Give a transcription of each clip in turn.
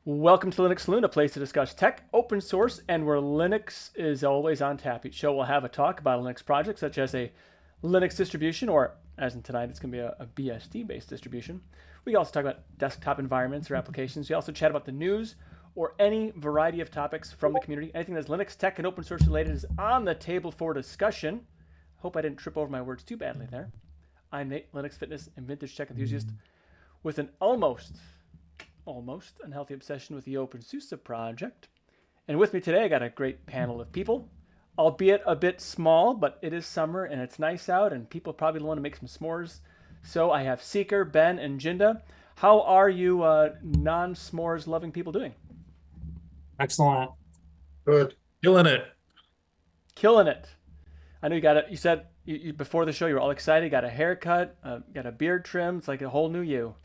Welcome to Linux Saloon, a place to discuss tech, open source, and where Linux is always on tap. Each show will have a talk about a Linux project, such as a Linux distribution, or as in tonight, it's going to be a BSD-based distribution. We also talk about desktop environments or applications. We also chat about the news or any variety of topics from the community. Anything that's Linux, tech, and open source related is on the table for discussion. Hope I didn't trip over my words too badly there. I'm Nate, Linux fitness and vintage tech enthusiast with an almost unhealthy obsession with the Open SUSE project. And with me today, I got a great panel of people, albeit a bit small, but it is summer and it's nice out and people probably want to make some s'mores. So I have Seeker, Ben, and Jinda. How are you non-s'mores loving people doing? Excellent. Good. Killing it. Killing it. I know you said before the show you were all excited, got a haircut, got a beard trim. It's like a whole new you.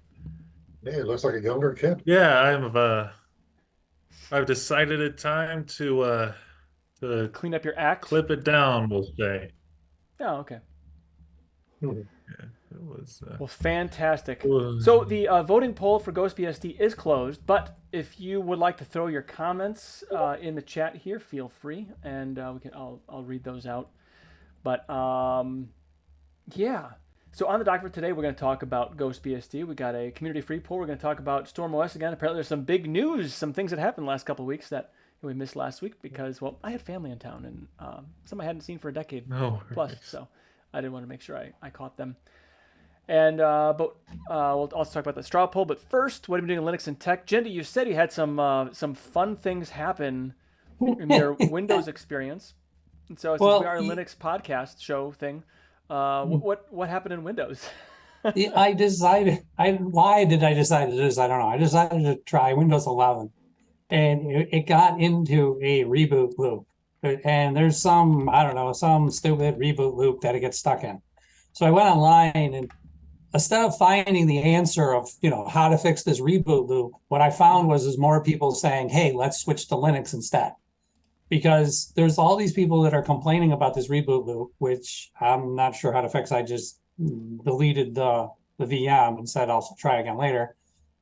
Yeah, it looks like a younger kid. Yeah, I've decided it's time to Clean up your act. clip it down, we'll say. Oh, okay. Mhm. Yeah, it was Well, fantastic. it was- So the voting poll for GhostBSD is closed, but if you would like to throw your comments in the chat here, feel free, and I'll read those out. But yeah. So on the docket for today, we're going to talk about GhostBSD. We got a community free poll. We're going to talk about StormOS again. Apparently, there's some big news, some things that happened the last couple of weeks that we missed last week because, well, I had family in town and some I hadn't seen for a decade No plus, worries. so I didn't want to make sure I caught them. And we'll also talk about the straw poll. But first, what have you been doing in Linux and tech? Jindy, you said you had some fun things happen in your Windows experience. And so since we are a Linux podcast show thing, what happened in Windows? Why did I decide to do this? I don't know. I decided to try Windows 11 and it got into a reboot loop. And there's some stupid reboot loop that it gets stuck in. So I went online and instead of finding the answer of, how to fix this reboot loop, what I found was more people saying, hey, let's switch to Linux instead. Because there's all these people that are complaining about this reboot loop, which I'm not sure how to fix. I just deleted the VM and said I'll try again later.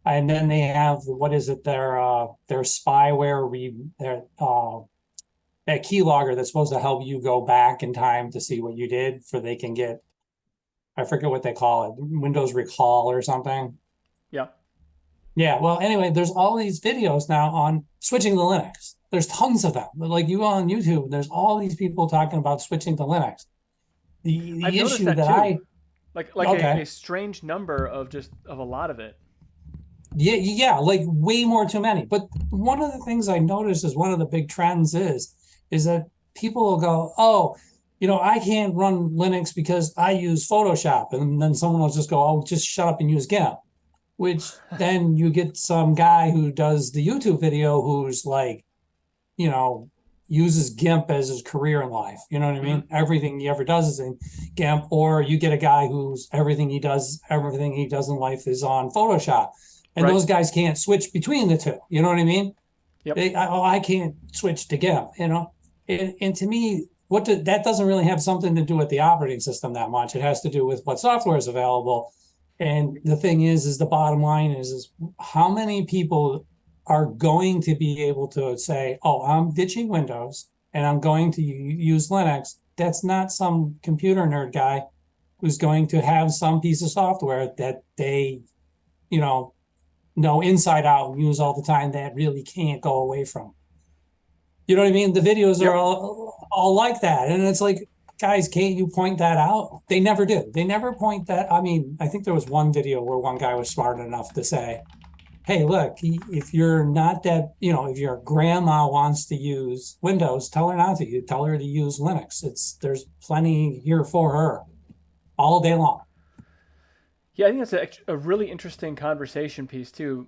And then they have their spyware that keylogger that's supposed to help you go back in time to see what you did they can get, I forget what they call it, Windows Recall or something. Yeah. Yeah, well, anyway, there's all these videos now on switching to Linux. There's tons of them. Like you go on YouTube, there's all these people talking about switching to Linux. The I've noticed issue that that too. Okay. A strange number of a lot of it. Yeah, like way more too many. But one of the things I noticed is one of the big trends is that people will go, oh, I can't run Linux because I use Photoshop. And then someone will just go, oh, just shut up and use GIMP. Which then you get some guy who does the YouTube video who's like, uses GIMP as his career in life. You know what I mean? Mm-hmm. Everything he ever does is in GIMP, or you get a guy who's everything he does in life is on Photoshop. And Those guys can't switch between the two. You know what I mean? Yep. I can't switch to GIMP, And to me, that doesn't really have something to do with the operating system that much. It has to do with what software is available. And the thing is the bottom line is how many people are going to be able to say, oh, I'm ditching Windows and I'm going to use Linux. That's not some computer nerd guy who's going to have some piece of software that they, know inside out and use all the time that really can't go away from. You know what I mean? The videos are all like that. And it's like, guys, can't you point that out? They never do. They never point that. I mean, I think there was one video where one guy was smart enough to say, hey, look, if you're not that, if your grandma wants to use Windows, tell her not to. Tell her to use Linux. There's plenty here for her all day long. Yeah, I think that's a really interesting conversation piece too.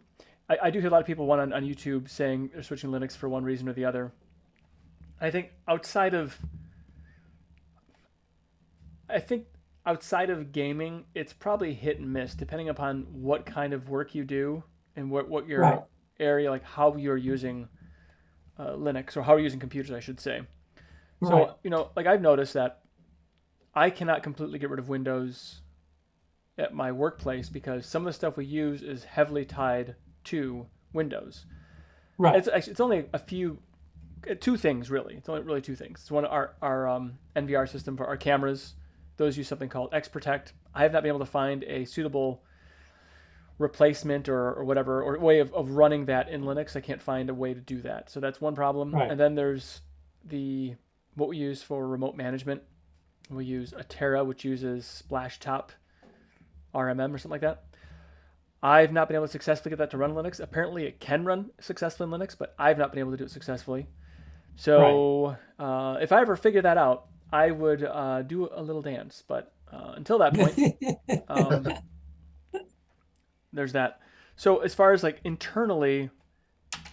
I do hear a lot of people on YouTube saying they're switching Linux for one reason or the other. I think outside of gaming, it's probably hit and miss depending upon what kind of work you do and what your area, like how you're using Linux or how you're using computers, I should say. So, like I've noticed that I cannot completely get rid of Windows at my workplace because some of the stuff we use is heavily tied to Windows. Right. It's only a few, two things really. It's only really two things. It's one, our NVR system for our cameras. Those use something called Xprotect. I have not been able to find a suitable replacement or whatever, or way of running that in Linux. I can't find a way to do that. So that's one problem. Right. And then there's what we use for remote management. We use Atera, which uses Splashtop RMM or something like that. I've not been able to successfully get that to run Linux. Apparently it can run successfully in Linux, but I've not been able to do it successfully. So if I ever figure that out, I would do a little dance. But until that point, there's that. So as far as like internally,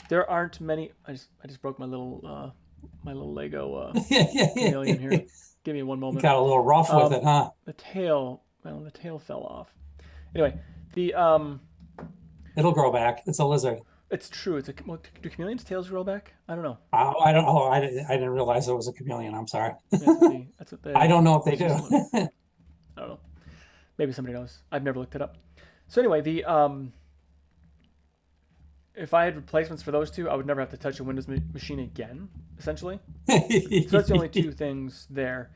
there aren't many. I just broke my little Lego chameleon here. Give me one moment. Got a little rough with it, huh? The tail fell off. Anyway, It'll grow back. It's a lizard. it's true. Do chameleons' tails grow back? I don't know. I don't. Oh, I didn't realize it was a chameleon. I'm sorry. That's what they. I don't know if they do. I don't know. Maybe somebody knows. I've never looked it up. So anyway, if I had replacements for those two, I would never have to touch a Windows machine again, essentially. So that's the only two things there.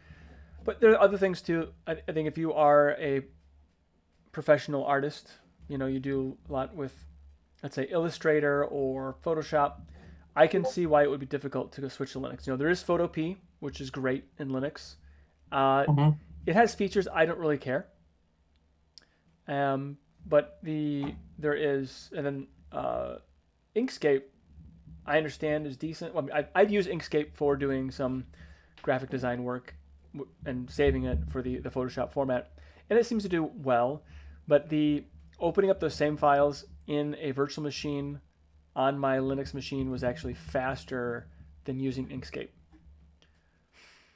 But there are other things too. I think if you are a professional artist, you do a lot with, let's say, Illustrator or Photoshop, I can see why it would be difficult to go switch to Linux. There is Photopea, which is great in Linux. It has features I don't really care. But there is, and then Inkscape, I understand is decent. Well, I'd use Inkscape for doing some graphic design work and saving it for the Photoshop format, and it seems to do well. But the opening up those same files in a virtual machine on my Linux machine was actually faster than using Inkscape.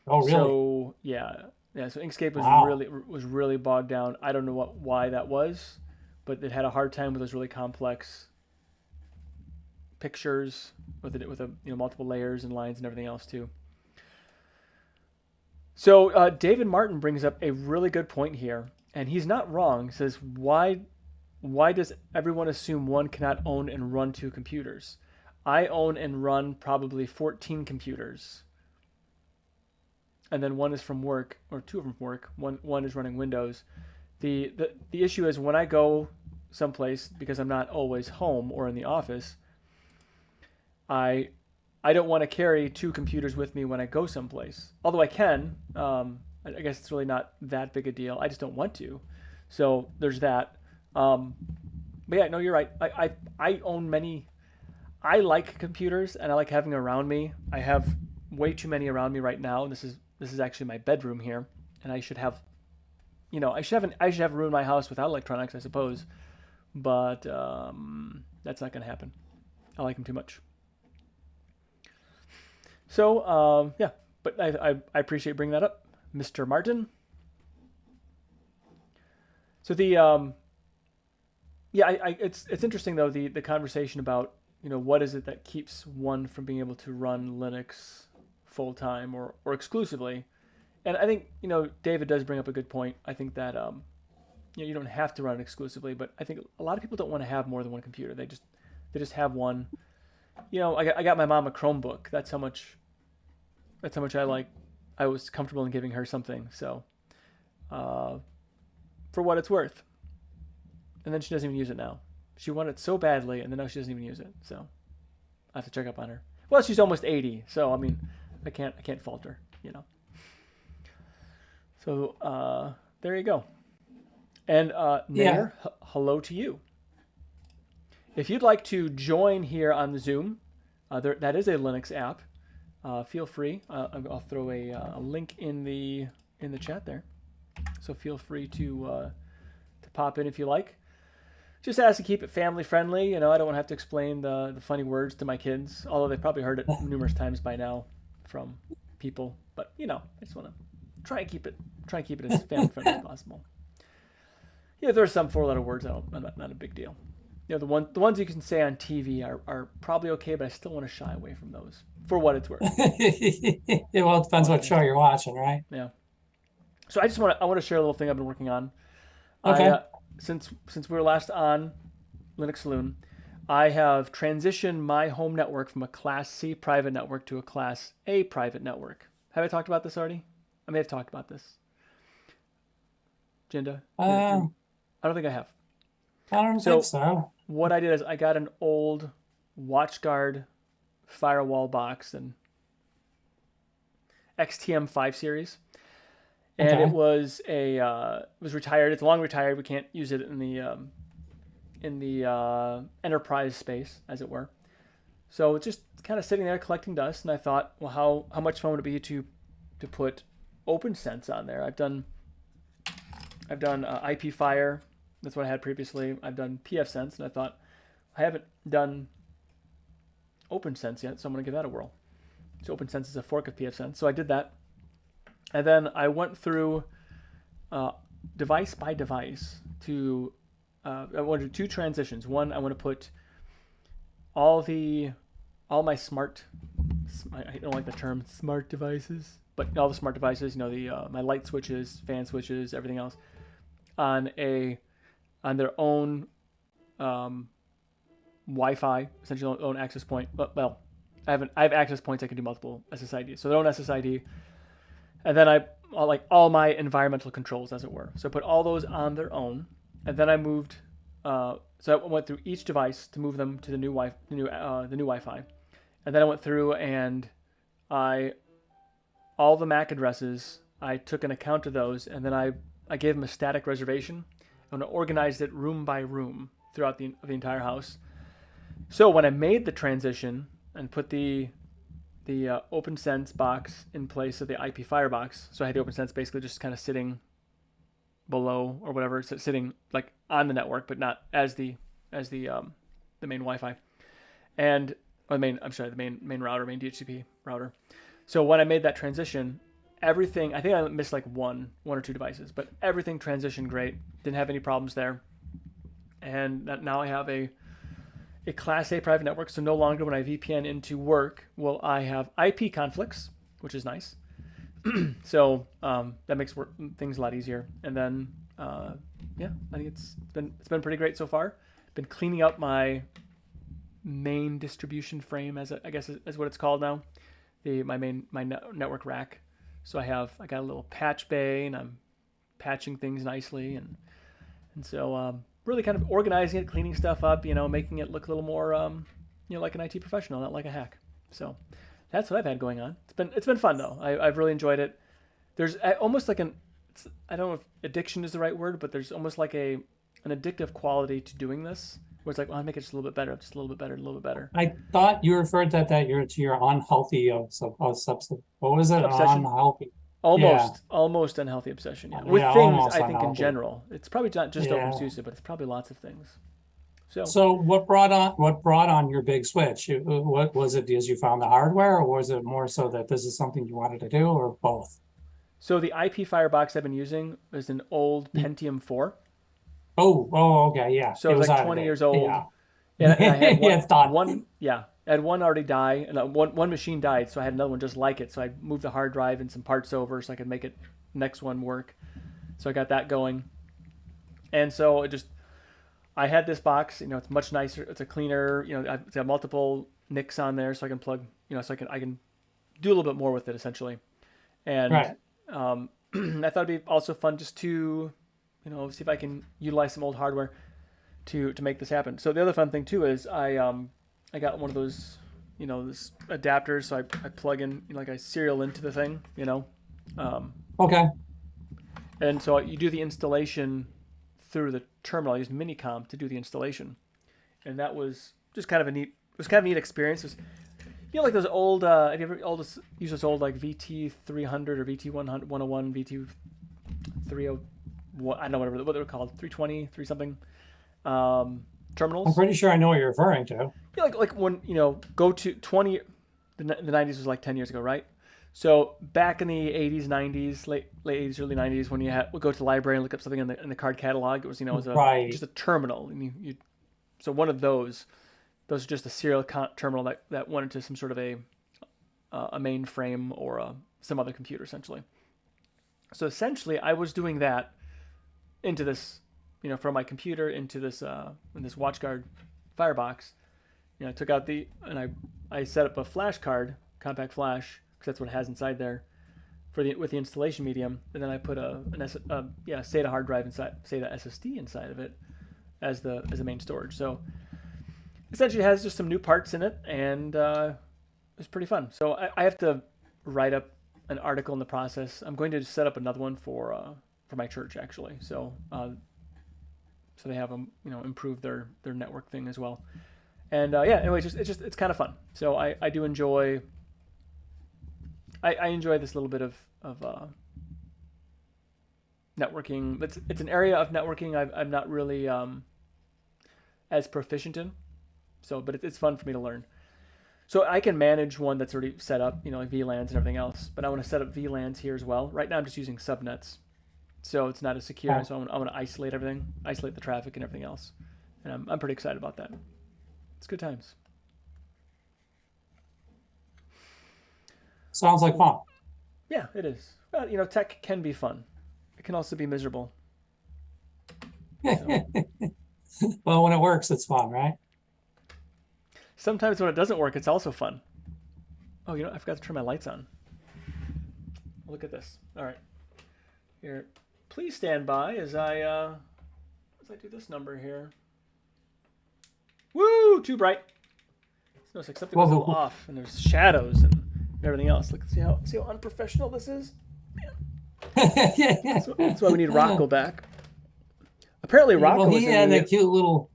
Oh, really? So yeah. So Inkscape was really bogged down. I don't know why that was, but it had a hard time with those really complex pictures with multiple layers and lines and everything else too. So David Martin brings up a really good point here, and he's not wrong. He says, why does everyone assume one cannot own and run two computers? I own and run probably 14 computers. And then one is from work, or two from work. One is running Windows. The issue is when I go someplace, because I'm not always home or in the office, I don't want to carry two computers with me when I go someplace. Although I can. I guess it's really not that big a deal. I just don't want to. So there's that. But yeah, no, you're right. I own many. I like computers and I like having them around me. I have way too many around me right now. This is actually my bedroom here, and I should have a room in my house without electronics, I suppose. But that's not going to happen. I like them too much. So yeah, but I appreciate bringing that up, Mr. Martin. So it's interesting though, the conversation about what is it that keeps one from being able to run Linux full time or exclusively. And I think David does bring up a good point. I think that you don't have to run it exclusively, but I think a lot of people don't want to have more than one computer. They just have one. I got my mom a Chromebook. That's how much I was comfortable in giving her something. So for what it's worth. And then she doesn't even use it now. She wanted it so badly, and then now she doesn't even use it. So I have to check up on her. Well, she's almost 80, so I mean, I can't fault her, So there you go. And Nair, hello to you. If you'd like to join here on the Zoom, that is a Linux app. Feel free. I'll throw a link in the chat there. So feel free to pop in if you like. Just ask to keep it family friendly. I don't want to have to explain the funny words to my kids, although they've probably heard it numerous times by now from people. But I just want to try and keep it as family friendly as possible. There's some 4-letter words that not a big deal. The ones you can say on TV are probably okay, but I still want to shy away from those for what it's worth. Well, it depends what show you're watching, right? Yeah. So I want to share a little thing I've been working on. Okay. Since we were last on Linux Saloon, I have transitioned my home network from a Class C private network to a Class A private network. Have I talked about this already? I may have talked about this. Jinda? Uh, I don't think I have. I don't So- think so. What I did is I got an old WatchGuard firewall box and XTM 5 series. And Okay. it was it was retired. It's long retired. We can't use it in the enterprise space, as it were. So it's just kind of sitting there collecting dust. And I thought, well, how much fun would it be to put OpenSense on there? I've done IP Fire. That's what I had previously. I've done pfSense, and I thought I haven't done OpenSense yet, so I'm going to give that a whirl. So OpenSense is a fork of pfSense. So I did that. And then I went through device by device to I want to do two transitions. One, I want to put all my smart, I don't like the term smart devices, but all the smart devices, my light switches, fan switches, everything else, on their own Wi-Fi, essentially own access point. Well, I have access points. I can do multiple SSIDs, so their own SSID, and then like all my environmental controls, as it were. So I put all those on their own, and then I moved. So I went through each device to move them to the new Wi-Fi, and then I went through and all the MAC addresses. I took an account of those, and then I gave them a static reservation, and I organized it room by room throughout the entire house. So when I made the transition and put the OpenSense box in place of the IP Firebox, so I had the OpenSense basically just kind of sitting below or whatever, so sitting like on the network, but not as the main Wi-Fi, and the main router, main DHCP router. So when I made that transition, everything, I think I missed like one or two devices, but everything transitioned great. Didn't have any problems there. And now I have a Class A private network, so no longer when I VPN into work will I have IP conflicts, which is nice. So that makes things a lot easier. And then I think it's been pretty great so far. Been cleaning up my main distribution frame, I guess is what it's called now. My network rack. So I got a little patch bay, and I'm patching things nicely, and so really kind of organizing it, cleaning stuff up, making it look a little more like an IT professional, not like a hack. So that's what I've had going on. It's been fun though. I've really enjoyed it. There's almost like I don't know if addiction is the right word, but there's almost like an addictive quality to doing this, where it's like, well, I'll make it just a little bit better, just a little bit better, a little bit better. I thought you referred to your unhealthy substance. What was it? Obsession? Unhealthy. Almost unhealthy obsession. Yeah, with Yeah, things almost I think in unhealthy. general, it's probably not just Yeah. OpenSUSE, but it's probably lots of things. So what brought on your big switch? What was it? Because you found the hardware, or was it more so that this is something you wanted to do, or both? So the IP Firebox I've been using is an old Pentium 4. Oh, okay, yeah. So it was like 20 years old. Yeah. And I had Yeah, it's done. I had one already die, and one machine died, so I had another one just like it. So I moved the hard drive and some parts over so I could make it next one work. So I got that going. And so I had this box, it's much nicer. It's a cleaner, I've got multiple NICs on there, so I can plug, so I can do a little bit more with it essentially. And Right. I thought it'd be also fun just to, see if I can utilize some old hardware to make this happen. So the other fun thing too is I got one of those, this adapters, so I plug in, like I serial into the thing, Okay. and so you do the installation through the terminal. I used Minicom to do the installation, and that was just kind of a neat experience. It was, like those old, have you ever used those old like VT300 or VT101, VT301, I don't know what they were called, 320, 3 something terminals. I'm pretty sure I know what you're referring to. Yeah, like when go to 20, the 90s was like 10 years ago, right? So back in the 80s, 90s, late 80s, early 90s, when would go to the library and look up something in the card catalog, it was it was Right. just a terminal, and so one of those are just a serial terminal that went into some sort of a mainframe or some other computer essentially. So essentially, I was doing that into this, from my computer into this in this WatchGuard Firebox. I took out and I set up a flash card, compact flash, because that's what it has inside there, with the installation medium, and then I put a SATA hard drive inside, SATA SSD inside of it as the main storage. So essentially, it has just some new parts in it, and it's pretty fun. So I have to write up an article in the process. I'm going to set up another one for my church actually. So they have them improve their network thing as well. And anyway, it's kind of fun. So I do enjoy. I enjoy this little bit of networking. It's an area of networking I'm not really as proficient in. So, but it's fun for me to learn. So I can manage one that's already set up, like VLANs and everything else. But I want to set up VLANs here as well. Right now I'm just using subnets, so it's not as secure. Oh. So I want to isolate everything, isolate the traffic and everything else. And I'm pretty excited about that. It's good times. Sounds like fun. Yeah, it is. Well, tech can be fun. It can also be miserable. So, Well, when it works, it's fun, right? sometimes when it doesn't work, it's also fun. Oh, I forgot to turn my lights on. Look at this. All right. Here, please stand by as I do this number here. Woo! Too bright. No, it's like something was a little off, and there's shadows and everything else. Look, see how unprofessional this is. Yeah. That's why we need Rocco back. Apparently, Rocco Well, was he in had the, that cute little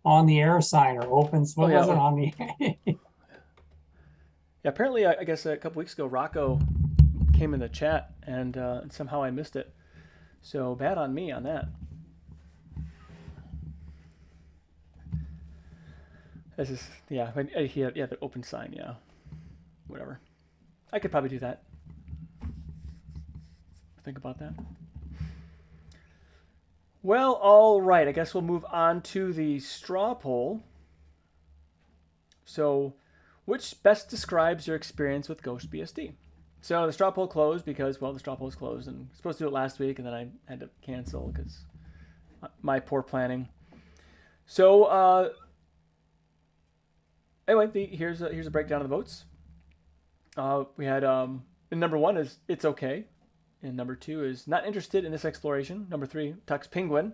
on the air sign or opens. What yeah. was it on the air? Yeah, apparently, I guess a couple weeks ago, Rocco came in the chat, and somehow I missed it. So bad on me on that. This is, yeah, he had the open sign, yeah. Whatever. I could probably do that. Think about that. Well, all right. I guess we'll move on to the straw poll. So, which best describes your experience with GhostBSD? So the straw poll closed because, well, the straw poll was closed, and I was supposed to do it last week, and then I had to cancel because my poor planning. So, anyway, here's a breakdown of the votes. We had and number 1 is it's okay, and number 2 is not interested in this exploration. Number 3, Tux Penguin.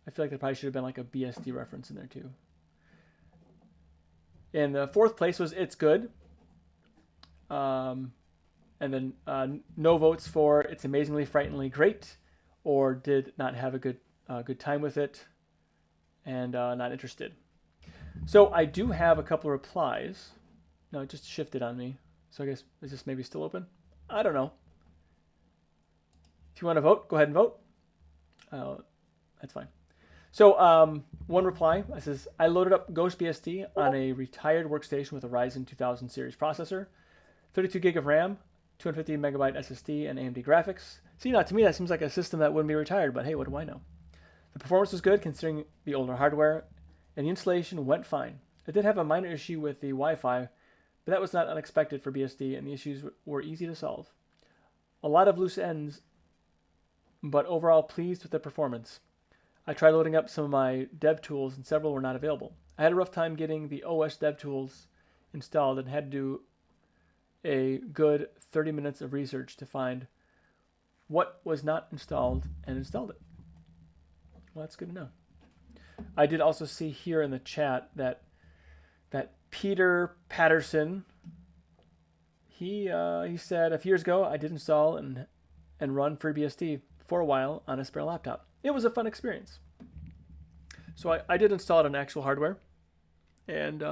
I feel like there probably should have been like a BSD reference in there too. And the 4th place was it's good. And then no votes for it's amazingly frighteningly great, or did not have a good time with it, and not interested. So I do have a couple of replies. No, it just shifted on me. So I guess, is this maybe still open? I don't know. If you want to vote, go ahead and vote. That's fine. So one reply, it says, I loaded up GhostBSD on a retired workstation with a Ryzen 2000 series processor, 32 gig of RAM, 250 megabyte SSD, and AMD graphics. See, now to me that seems like a system that wouldn't be retired, but hey, what do I know? The performance was good considering the older hardware, and the installation went fine. It did have a minor issue with the Wi-Fi, but that was not unexpected for BSD, and the issues were easy to solve. A lot of loose ends, but overall pleased with the performance. I tried loading up some of my dev tools, and several were not available. I had a rough time getting the OS dev tools installed and had to do a good 30 minutes of research to find what was not installed and installed it. Well, that's good to know. I did also see here in the chat that Peter Patterson, he said a few years ago I did install and run FreeBSD for a while on a spare laptop. It was a fun experience. So I did install it on actual hardware, and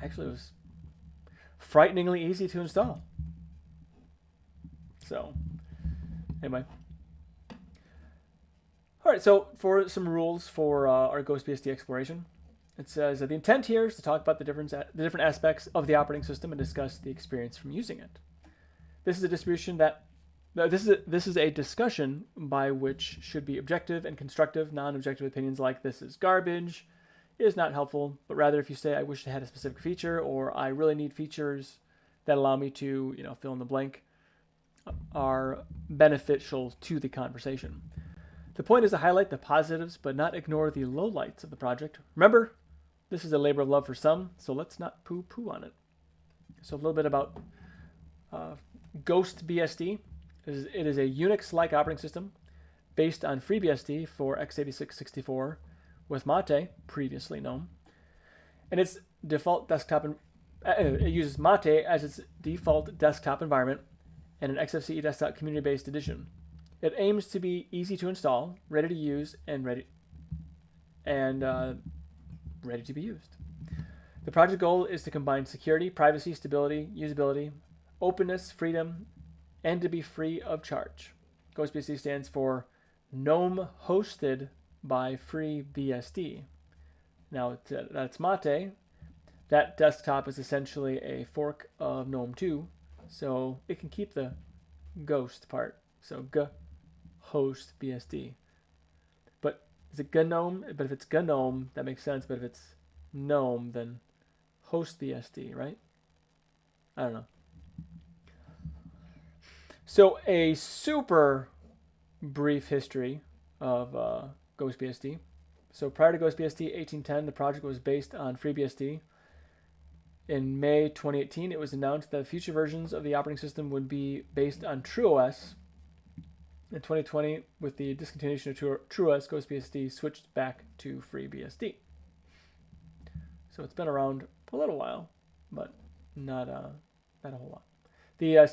actually it was frighteningly easy to install. So anyway. All right, so for some rules for our GhostBSD exploration, it says that the intent here is to talk about the different aspects of the operating system and discuss the experience from using it. This is a distribution that this is a discussion by which should be objective and constructive. Non-objective opinions like this is garbage is not helpful, but rather if you say I wish it had a specific feature or I really need features that allow me to fill in the blank are beneficial to the conversation. The point is to highlight the positives, but not ignore the lowlights of the project. Remember, this is a labor of love for some, so let's not poo-poo on it. So a little bit about GhostBSD. It is a Unix-like operating system based on FreeBSD for x86-64 with Mate, previously known. And its default desktop, it uses Mate as its default desktop environment and an XFCE desktop community-based edition. It aims to be easy to install, ready to use, and ready to be used. The project goal is to combine security, privacy, stability, usability, openness, freedom, and to be free of charge. GhostBSD stands for GNOME hosted by FreeBSD. Now that's Mate. That desktop is essentially a fork of GNOME 2, so it can keep the ghost part. So GhostBSD. But is it GNOME? But if it's GNOME, that makes sense. But if it's GNOME, then HostBSD, right? I don't know. So a super brief history of GhostBSD. So prior to GhostBSD 1810, the project was based on FreeBSD. In May 2018, it was announced that future versions of the operating system would be based on TrueOS. In 2020, with the discontinuation of TrueOS, GhostBSD switched back to FreeBSD. So it's been around for a little while, but not a whole lot. The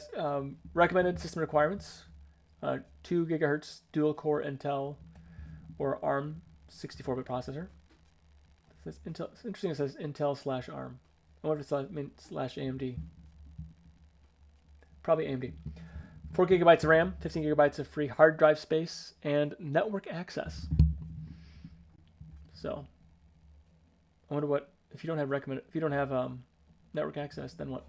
recommended system requirements: 2 gigahertz dual-core Intel or ARM 64-bit processor. It says Intel. It's interesting. It says Intel/ARM. I wonder if it's /AMD. Probably AMD. 4 gigabytes of RAM, 15 gigabytes of free hard drive space, and network access. So, I wonder what if you don't have network access, then what?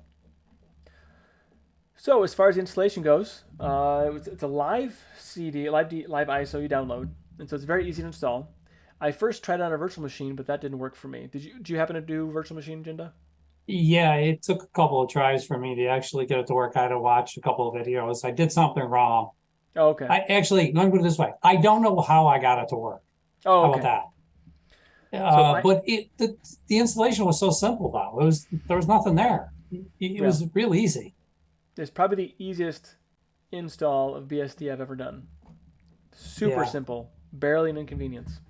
So as far as the installation goes, it's a live CD, live ISO you download, and so it's very easy to install. I first tried it on a virtual machine, but that didn't work for me. Did you happen to do virtual machine, Jinda? Yeah, it took a couple of tries for me to actually get it to work. I had to watch a couple of videos. I did something wrong. Oh, okay. Let me put it this way. I don't know how I got it to work. Oh, How okay. about that? But the installation was so simple though. There was nothing there. It was real easy. It's probably the easiest install of BSD I've ever done. Super simple, barely an inconvenience.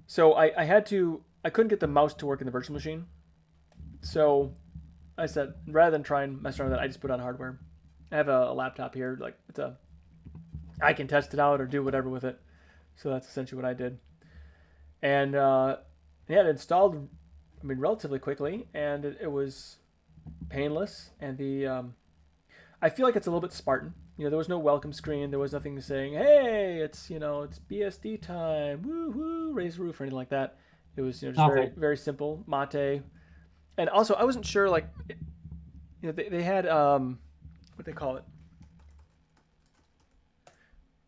So I couldn't get the mouse to work in the virtual machine. So I said, rather than try and mess around with that, I just put on hardware. I have a laptop here, I can test it out or do whatever with it. So that's essentially what I did. And it installed, relatively quickly, and it was painless. And I feel like it's a little bit Spartan. There was no welcome screen. There was nothing saying, "Hey, it's BSD time, woo, raise the roof," or anything like that. It was just very, very simple, Mate. And also, I wasn't sure, they had what they call it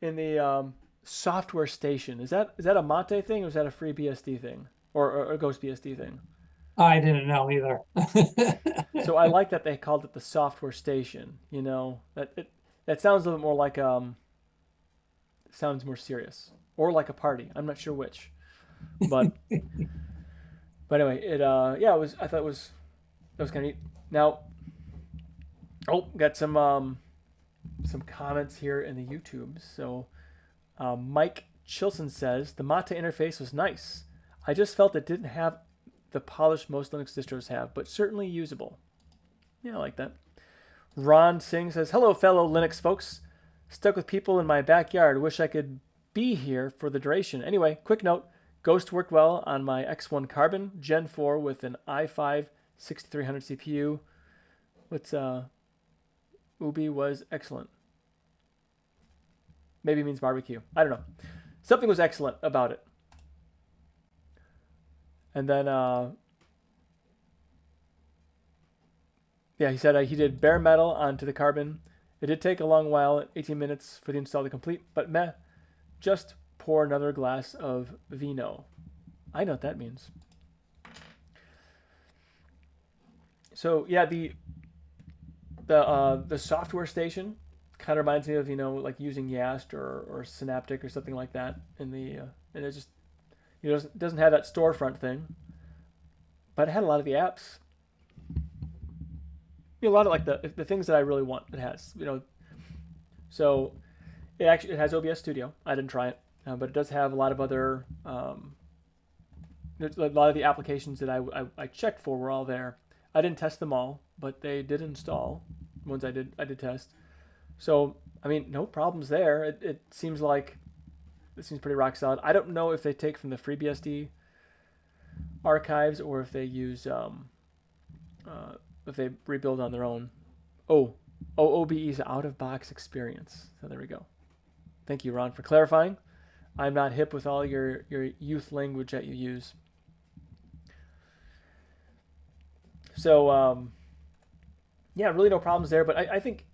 in the software station. Is that a Mate thing, or is that a FreeBSD thing, or a GhostBSD thing? I didn't know either. So I like that they called it the software station. That sounds a little bit more like sounds more serious, or like a party. I'm not sure which, but anyway, it was. I thought that was kind of neat. Now, got some comments here in the YouTube. So, Mike Chilson says the Mate interface was nice. I just felt it didn't have the polish most Linux distros have, but certainly usable. Yeah, I like that. Ron Singh says, "Hello, fellow Linux folks. Stuck with people in my backyard. Wish I could be here for the duration. Anyway, quick note. Ghost worked well on my X1 Carbon Gen 4 with an i5 6300 CPU. Ubi was excellent." Maybe it means barbecue. I don't know. Something was excellent about it. And then, he said he did bare metal onto the Carbon. It did take a long while, 18 minutes for the install to complete, but meh. Just pour another glass of vino. I know what that means. So yeah, the software station kind of reminds me of, like using Yast or Synaptic or something like that in the and it just it doesn't have that storefront thing, but it had a lot of the apps. A lot of like the things that I really want. It has, so it has OBS Studio. I didn't try it, but it does have a lot of other a lot of the applications that I checked for were all there. I didn't test them all, but they did install. Ones I did test. So I mean, no problems there. It seems pretty rock solid. I don't know if they take from the FreeBSD archives or if they use if they rebuild on their own. OOBE's out of box experience. So there we go. Thank you, Ron, for clarifying. I'm not hip with all your youth language that you use. So yeah, really no problems there. But I think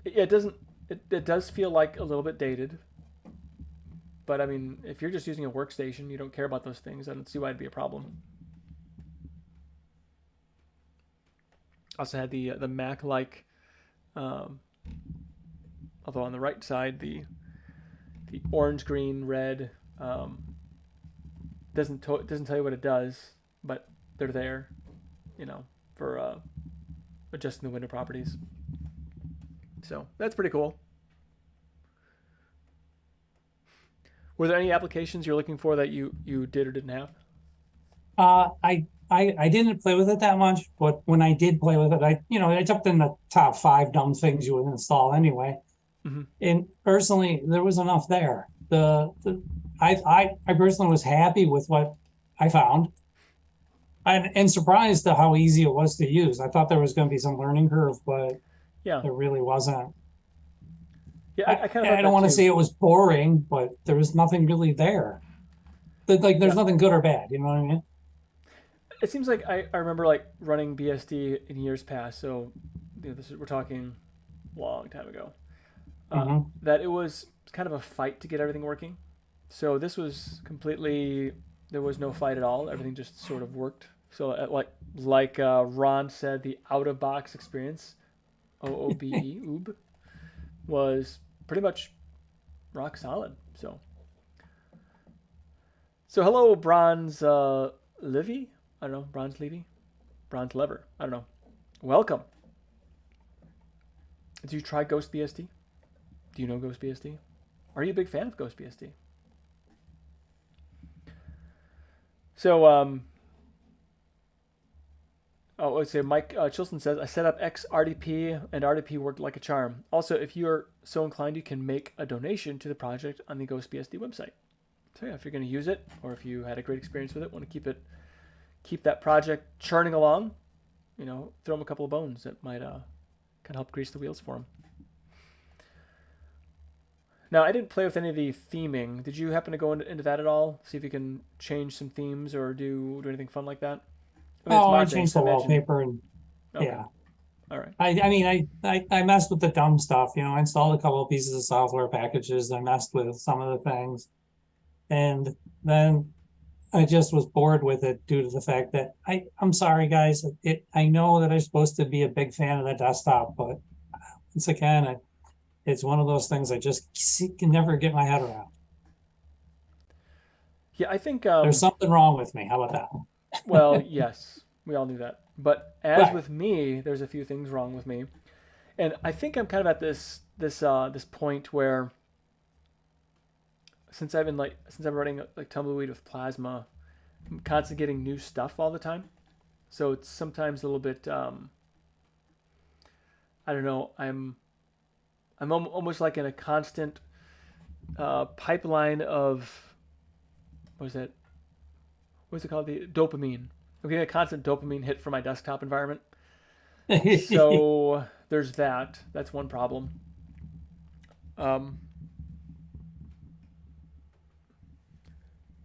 it doesn't. It does feel like a little bit dated. But I mean, if you're just using a workstation, you don't care about those things. I don't see why it'd be a problem. Also had the Mac-like, although on the right side the orange, green, red doesn't tell you what it does, but they're there, for adjusting the window properties. So that's pretty cool. Were there any applications you're looking for that you did or didn't have? I didn't play with it that much, but when I did play with it, I took in the top 5 dumb things you would install anyway. Mm-hmm. And personally, there was enough there. I personally was happy with what I found. And surprised at how easy it was to use. I thought there was going to be some learning curve, but yeah, there really wasn't. Yeah, I kind of. I don't want to say it was boring, but there was nothing really there. There's nothing good or bad. You know what I mean? It seems like I remember like running BSD in years past. So, we're talking a long time ago. That it was kind of a fight to get everything working. So this was completely. There was no fight at all. Everything just sort of worked. So like Ron said, the out of box experience, OOBE, was pretty much rock solid. So hello, Bronze Livy. I don't know, Bronze Levy, Bronze Lever. I don't know. Welcome. Did you try GhostBSD? Do you know GhostBSD? Are you a big fan of GhostBSD? So, let's say Mike Chilson says, I set up XRDP and RDP worked like a charm. Also, if you're so inclined, you can make a donation to the project on the GhostBSD website. So yeah, if you're going to use it, or if you had a great experience with it, want to keep that project churning along, throw them a couple of bones that might kind of help grease the wheels for them. Now, I didn't play with any of the theming. Did you happen to go into that at all? See if you can change some themes or do anything fun like that? I changed the wallpaper and okay. Yeah. All right. I messed with the dumb stuff. I installed a couple of pieces of software packages. I messed with some of the things, and then I just was bored with it due to the fact that I'm sorry, guys. I know that I'm supposed to be a big fan of the desktop, but once again, it's one of those things I just can never get my head around. Yeah, I think there's something wrong with me. How about that? Well, yes, we all knew that. But as with me, there's a few things wrong with me, and I think I'm kind of at this point where since I'm running like Tumbleweed with Plasma, I'm constantly getting new stuff all the time. So it's sometimes a little bit I don't know. I'm almost like in a constant pipeline of what's it called? The dopamine. I'm getting a constant dopamine hit from my desktop environment. So there's that. That's one problem.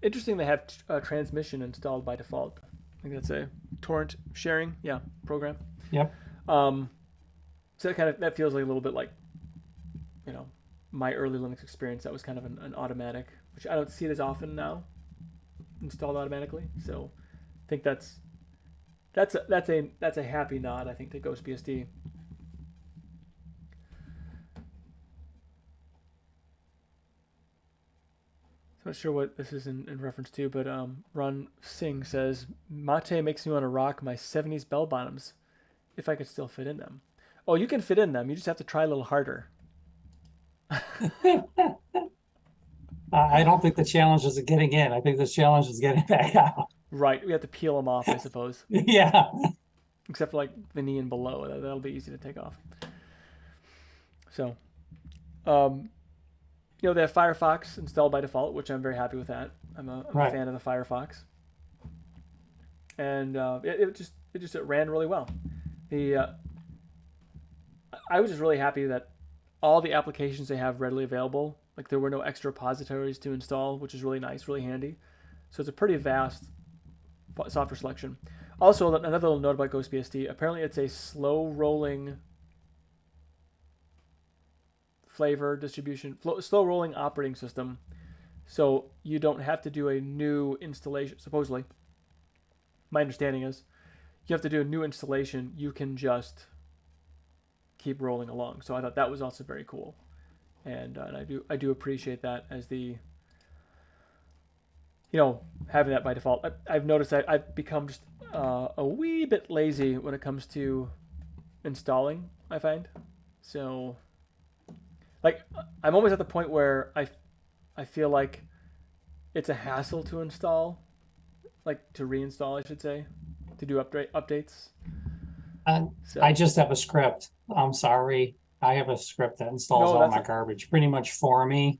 Interesting they have transmission installed by default. I think that's a torrent sharing, program. Yep. So that feels like a little bit like, my early Linux experience. That was kind of an automatic, which I don't see it as often now, installed automatically. So I think that's a happy nod, I think, to GhostBSD. Not sure what this is in reference to, but Ron Singh says, Mate makes me want to rock my 70s bell bottoms if I could still fit in them. Oh, you can fit in them. You just have to try a little harder. I don't think the challenge is getting in. I think the challenge is getting back out. Right. We have to peel them off, I suppose. Yeah. Except for like the knee and below. That'll be easy to take off. So, they have Firefox installed by default, which I'm very happy with that. I'm a fan of the Firefox. And it ran really well. I was just really happy that all the applications they have readily available, like there were no extra repositories to install, which is really nice, really handy. So it's a pretty vast software selection. Also, another little note about GhostBSD, apparently it's a slow rolling flavor distribution, slow rolling operating system. So you don't have to do a new installation, supposedly. My understanding is you have to do a new installation. You can just keep rolling along. So I thought that was also very cool. And I do appreciate that as the, having that by default. I've noticed that I've become just a wee bit lazy when it comes to installing, I find. So, like, I'm always at the point where I feel like it's a hassle to install, like to reinstall, I should say, to do updates. So, I just have a script. I'm sorry. I have a script that installs all my garbage pretty much for me.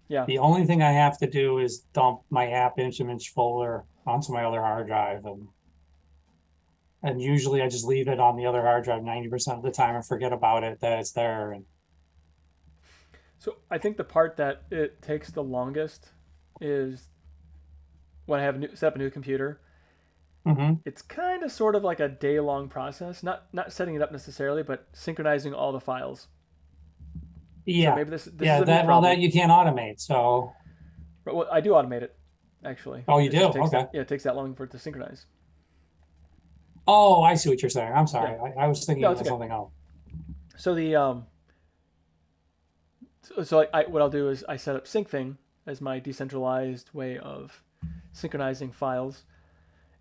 Yeah. The only thing I have to do is dump my app image folder onto my other hard drive. And usually I just leave it on the other hard drive 90% of the time and forget about it, that it's there. And so I think the part that it takes the longest is when I have set up a new computer. It's kind of sort of like a day-long process, not setting it up necessarily, but synchronizing all the files. Yeah, so maybe this yeah, is that you can't automate. So, well, I do automate it actually. Oh, you do? Okay. It takes that long for it to synchronize. Oh, I see what you're saying. I'm sorry. Yeah. I was thinking of something else. So the what I'll do is I set up SyncThing as my decentralized way of synchronizing files.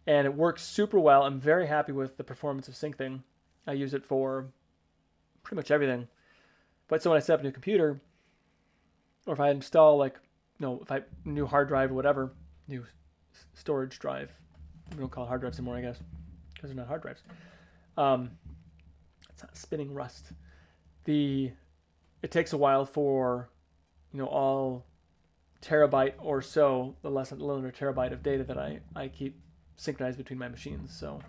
And it works super well. I'm very happy with the performance of SyncThing. I use it for pretty much everything. But so when I set up a new computer, or if I install if I new hard drive or whatever, new storage drive, we don't call it hard drives anymore, I guess, because they're not hard drives. It's not spinning rust. It takes a while for, all terabyte or so, the less than a terabyte of data that I keep synchronized between my machines. So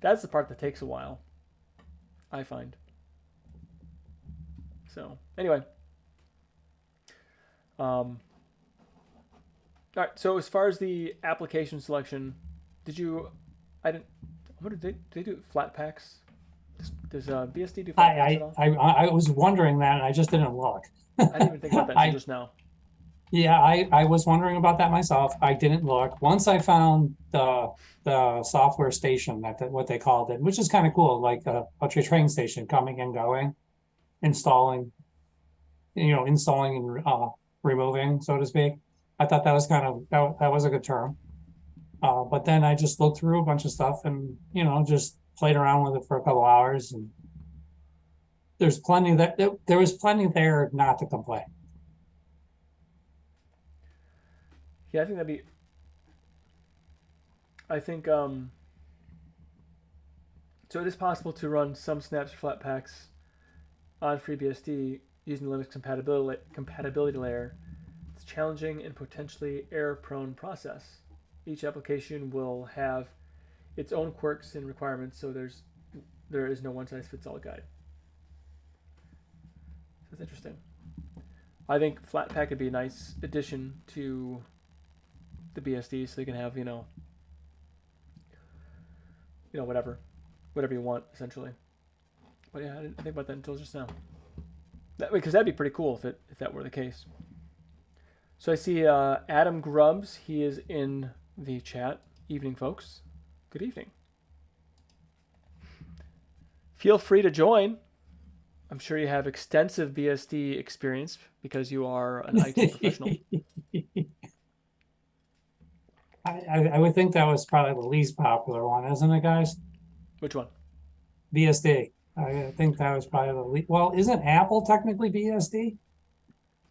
that's the part that takes a while, I find. So anyway, all right. So as far as the application selection, what did they do? Flat packs? Does BSD do flat packs at all? I was wondering that, and I just didn't look. I didn't even think about that until just now. Yeah, I was wondering about that myself. I didn't look. Once I found the software station, what they called it, which is kind of cool, like a train station coming and going, installing and removing, so to speak. I thought that was that was a good term. But then I just looked through a bunch of stuff and just played around with it for a couple hours, and there was plenty there not to complain. Yeah, so it is possible to run some snaps or Flatpaks on FreeBSD using the Linux compatibility layer. It's a challenging and potentially error-prone process. Each application will have its own quirks and requirements, so there is no one-size-fits-all guide. So that's interesting. I think Flatpak would be a nice addition to the BSD, so you can have whatever you want essentially. But yeah, I didn't think about that until just now. Because that'd be pretty cool if that were the case. So I see Adam Grubbs. He is in the chat. Evening, folks. Good evening. Feel free to join. I'm sure you have extensive BSD experience because you are an IT professional. I would think that was probably the least popular one, isn't it, guys? Which one? BSD. I think that was probably the least. Well, isn't Apple technically BSD?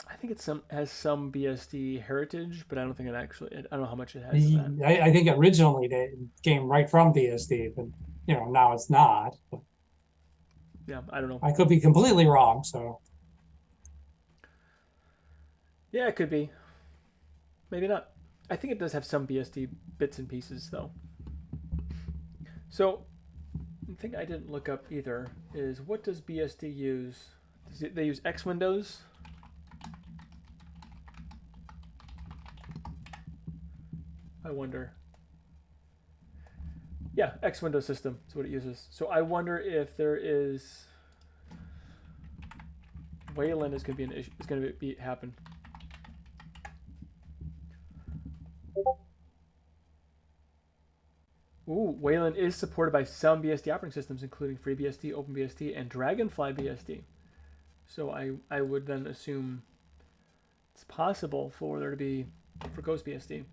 I think it has some BSD heritage, but I don't think it actually. I don't know how much it has of that. I think originally they came right from BSD, but now it's not. Yeah, I don't know. I could be completely wrong. So Yeah, it could be. Maybe not. I think it does have some BSD bits and pieces, though. So, the thing I didn't look up either is what does BSD use? They use X Windows? I wonder. Yeah, X Windows system is what it uses. So I wonder if there is Wayland is going to be an issue. Is going to happen. Ooh, Wayland is supported by some BSD operating systems, including FreeBSD, OpenBSD, and Dragonfly BSD. So I would then assume it's possible for there to be for GhostBSD.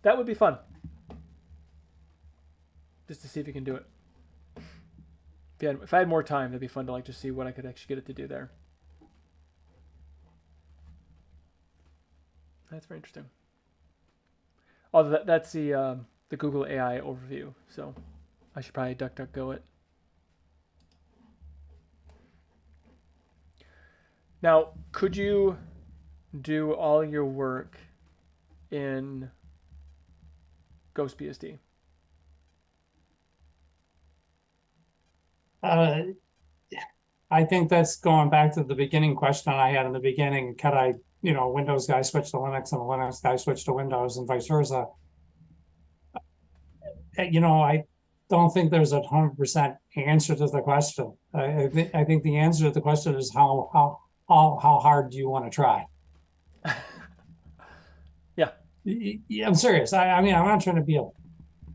That would be fun. Just to see if you can do it. If I had more time, that'd be fun to like just see what I could actually get it to do there. That's very interesting. Oh, that's the Google AI overview. So I should probably DuckDuckGo it. Now, could you do all your work in GhostBSD? I think that's going back to the beginning question I had in the beginning. Could I, Windows guy switch to Linux and the Linux guy switch to Windows and vice versa? I don't think there's a 100% answer to the question. I think the answer to the question is how hard do you want to try? Yeah. I'm serious. I mean, I'm not trying to be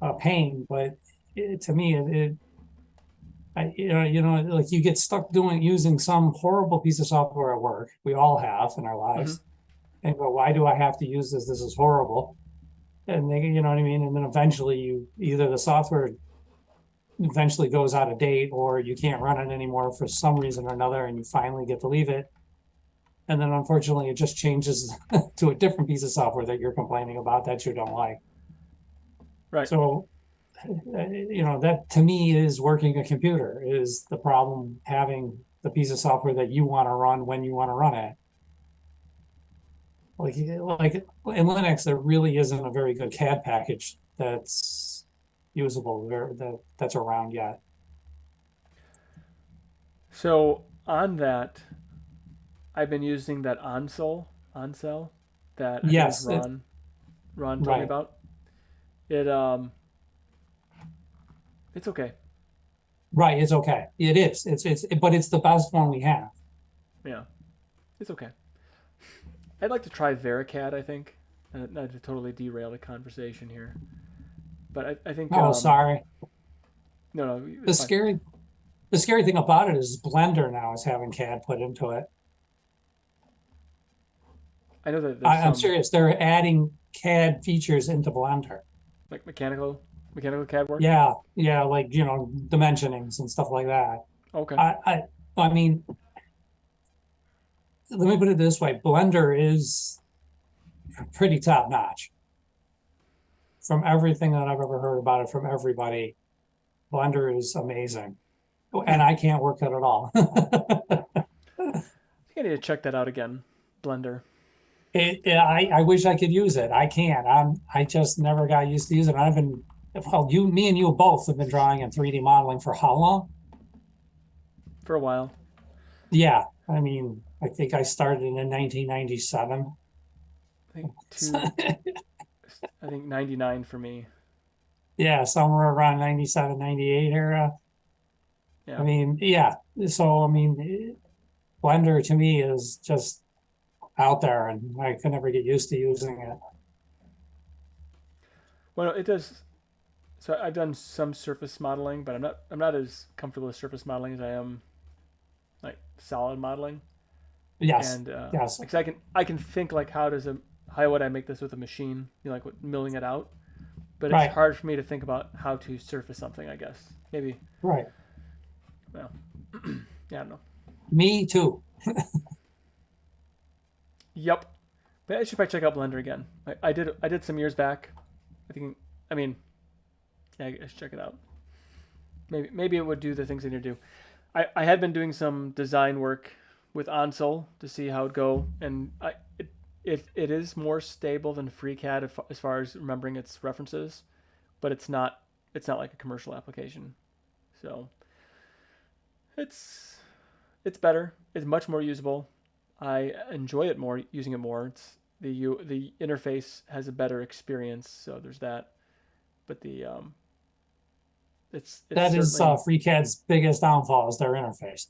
a pain, but to me, like you get stuck using some horrible piece of software at work. We all have in our lives, and go, why do I have to use this? This is horrible. And they, you know what I mean? And then eventually either the software eventually goes out of date or you can't run it anymore for some reason or another, and you finally get to leave it. And then unfortunately it just changes to a different piece of software that you're complaining about that you don't like. Right. So, that to me is working a computer. Is the problem having the piece of software that you want to run when you want to run it. Like in Linux, there really isn't a very good CAD package that's usable that's around yet. So on that, I've been using that Onsel that I Yes, think Ron told me about. It's okay. Right, it's okay. It is. But it's the best one we have. Yeah, it's okay. I'd like to try Veracad, I think. Not to totally derail the conversation here. But I think... Oh, sorry. No, The scary thing about it is Blender now is having CAD put into it. I know that I'm serious. They're adding CAD features into Blender. Like mechanical CAD work? Yeah, like, dimensionings and stuff like that. Okay. I mean, let me put it this way. Blender is pretty top notch. From everything that I've ever heard about it from everybody, Blender is amazing. And I can't work it at all. I think I need to check that out again. Blender. I wish I could use it. I can't. I just never got used to using it. Me and you both have been drawing and 3D modeling for how long? For a while. Yeah. I mean, I think I started in 1997. I think 99 for me. Yeah, somewhere around 97, 98 era. Yeah. I mean, yeah. So, I mean, Blender to me is just out there, and I could never get used to using it. Well, it does. So I've done some surface modeling, but I'm not as comfortable with surface modeling as I am like solid modeling. Yes. And Yes. because I can think like how would I make this with a machine? Like milling it out. But it's Right. hard for me to think about how to surface something. I guess maybe. Right. Well, yeah, I don't know. Me too. Yep. But I should probably check out Blender again. I did some years back. I think. I mean, yeah, I should check it out. Maybe it would do the things it need to do. I had been doing some design work with Ansel to see how it'd go, and it is more stable than FreeCAD as far as remembering its references, but it's not like a commercial application. So it's better. It's much more usable. I enjoy it more, using it more. The interface has a better experience, so there's that. But it's That is certainly, FreeCAD's biggest downfall is their interface.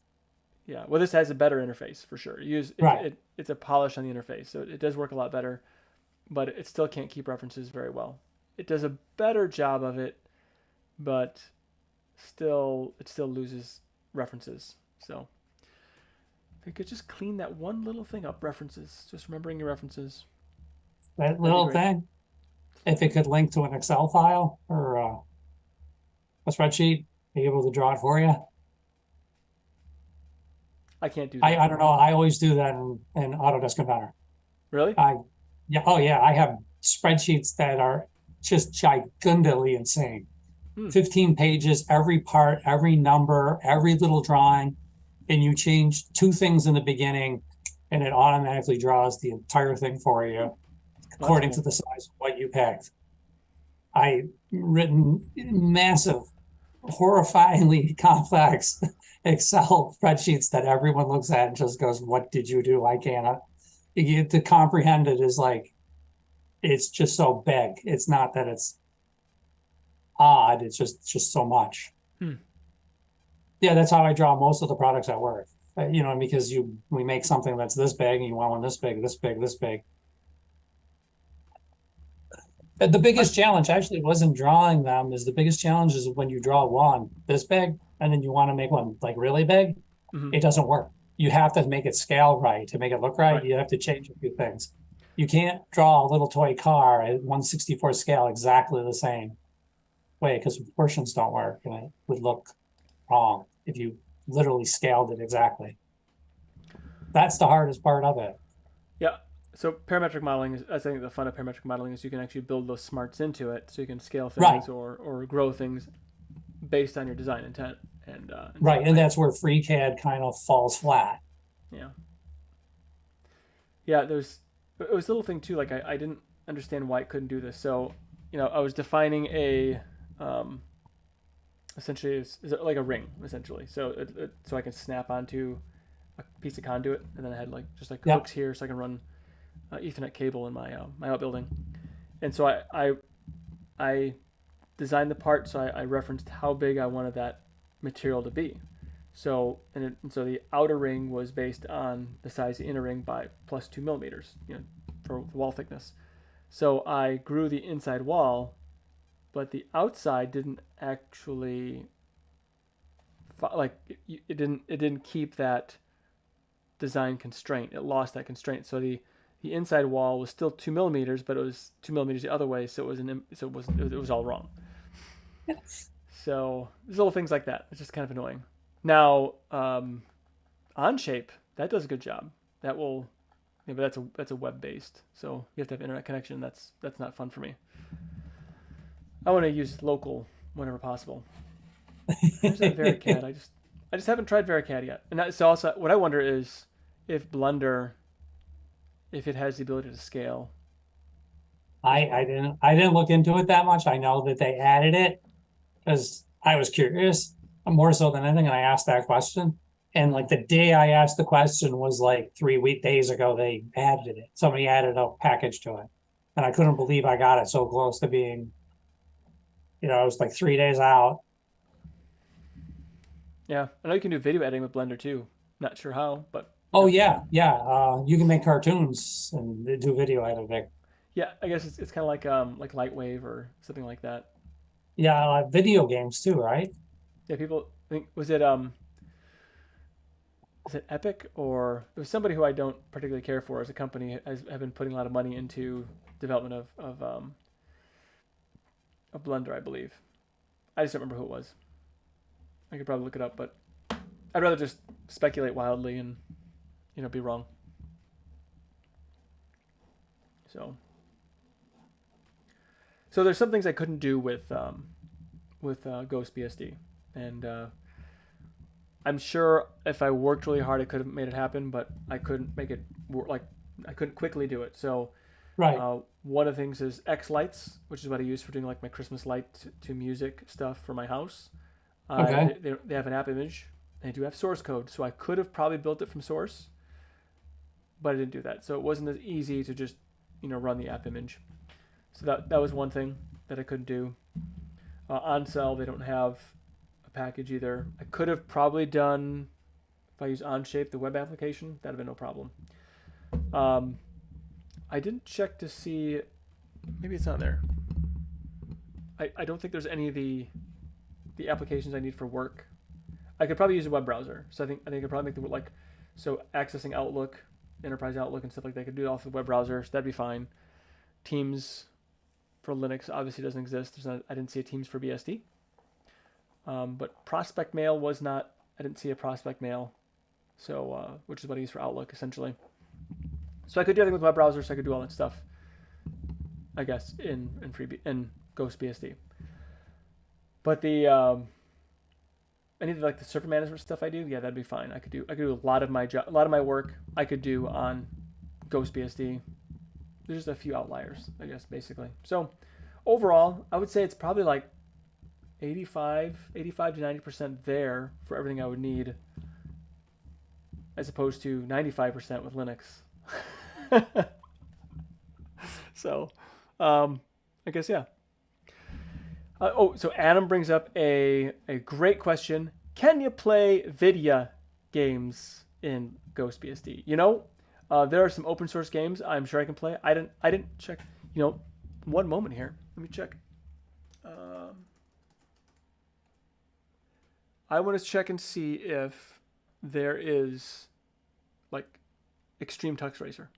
yeah. Well, this has a better interface for sure. Right. It's a polish on the interface, so it does work a lot better, but it still can't keep references very well. It does a better job of it, but it still loses references. So if you could just clean that one little thing up, references, just remembering your references. That That'd be little great. thing, if it could link to an Excel file or a spreadsheet, be able to draw it for you. I can't do that. I don't know. I always do that in Autodesk Inventor. Really? Yeah, oh yeah, I have spreadsheets that are just gigantally insane. Hmm. 15 pages, every part, every number, every little drawing, and you change two things in the beginning, and it automatically draws the entire thing for you according cool. to the size of what you picked. I written massive, horrifyingly complex Excel spreadsheets that everyone looks at and just goes, "What did you do? I cannot." To comprehend it is like, it's just so big. It's not that it's odd. It's just so much. Hmm. Yeah, that's how I draw most of the products at work. Because we make something that's this big and you want one this big, this big, this big. The biggest challenge actually wasn't drawing them. Is the biggest challenge is when you draw one this big and then you want to make one like really big, Mm-hmm. it doesn't work. You have to make it scale right to make it look right. Right. You have to change a few things. You can't draw a little toy car at 1/64 scale exactly the same way because proportions don't work and it would look wrong if you literally scaled it exactly. That's the hardest part of it. Yeah. So parametric modeling is, I think the fun of parametric modeling is you can actually build those smarts into it, so you can scale things Right. or grow things based on your design intent. And Right, so and that's where FreeCAD kind of falls flat. yeah. It was a little thing too. Like I didn't understand why it couldn't do this. So I was defining essentially is like a ring essentially. So so I can snap onto a piece of conduit, and then I had just Yep. hooks here, so I can run Ethernet cable in my outbuilding. And so I designed the part, so I referenced how big I wanted that material to be. So so the outer ring was based on the size of the inner ring by plus 2 millimeters, for wall thickness. So I grew the inside wall, but the outside didn't actually it didn't keep that design constraint. It lost that constraint. So the inside wall was still 2 millimeters, but it was 2 millimeters the other way, so it was all wrong. So there's little things like that. It's just kind of annoying. Now, Onshape, that does a good job. That will, but that's a web based, so you have to have internet connection. That's not fun for me. I want to use local whenever possible. There's that VeriCAD. I just haven't tried VeriCAD yet. And so also, what I wonder is if Blender, if it has the ability to scale. I didn't look into it that much. I know that they added it because I was curious more so than anything, and I asked that question. And like the day I asked the question was like 3 days ago, they added it. Somebody added a package to it. And I couldn't believe I got it so close to being, it was like 3 days out. Yeah, I know you can do video editing with Blender too. Not sure how, but Oh yeah. You can make cartoons and do video editing. yeah, I guess it's kind of like Lightwave or something like that. Yeah, video games too, right? Yeah, people think was it is it Epic or it was somebody who I don't particularly care for as a company have been putting a lot of money into development of Blender, I believe. I just don't remember who it was. I could probably look it up, but I'd rather just speculate wildly and be wrong. So there's some things I couldn't do with GhostBSD, and I'm sure if I worked really hard, I could have made it happen, but I couldn't make it work. Like I couldn't quickly do it. So Right. one of the things is X lights, which is what I use for doing like my Christmas light to music stuff for my house. Okay. They have an app image. They do have source code, so I could have probably built it from source, but I didn't do that. So it wasn't as easy to just run the app image. So that was one thing that I couldn't do. On Cell, they don't have a package either. I could have probably done if I use Onshape, the web application. That'd have been no problem. I didn't check to see. Maybe it's not there. I don't think there's any of the applications I need for work. I could probably use a web browser. So I think I could probably make the so accessing Outlook, Enterprise Outlook, and stuff like that. I could do it off the web browser. So that'd be fine. Teams for Linux obviously doesn't exist. I didn't see a Teams for BSD. But Prospect Mail was not. I didn't see a Prospect Mail, so which is what I use for Outlook essentially. So I could do everything with web browser. So I could do all that stuff. I guess in GhostBSD. But the any of like the server management stuff I do, yeah, that'd be fine. I could do a lot of my work I could do on GhostBSD. There's just a few outliers, I guess, basically. So overall, I would say it's probably like 85 to 90% there for everything I would need, as opposed to 95% with Linux. So, I guess, yeah. So Adam brings up a great question. Can you play video games in GhostBSD? There are some open source games I'm sure I can play. I didn't check. One moment here. Let me check. I want to check and see if there is like Extreme Tux Racer.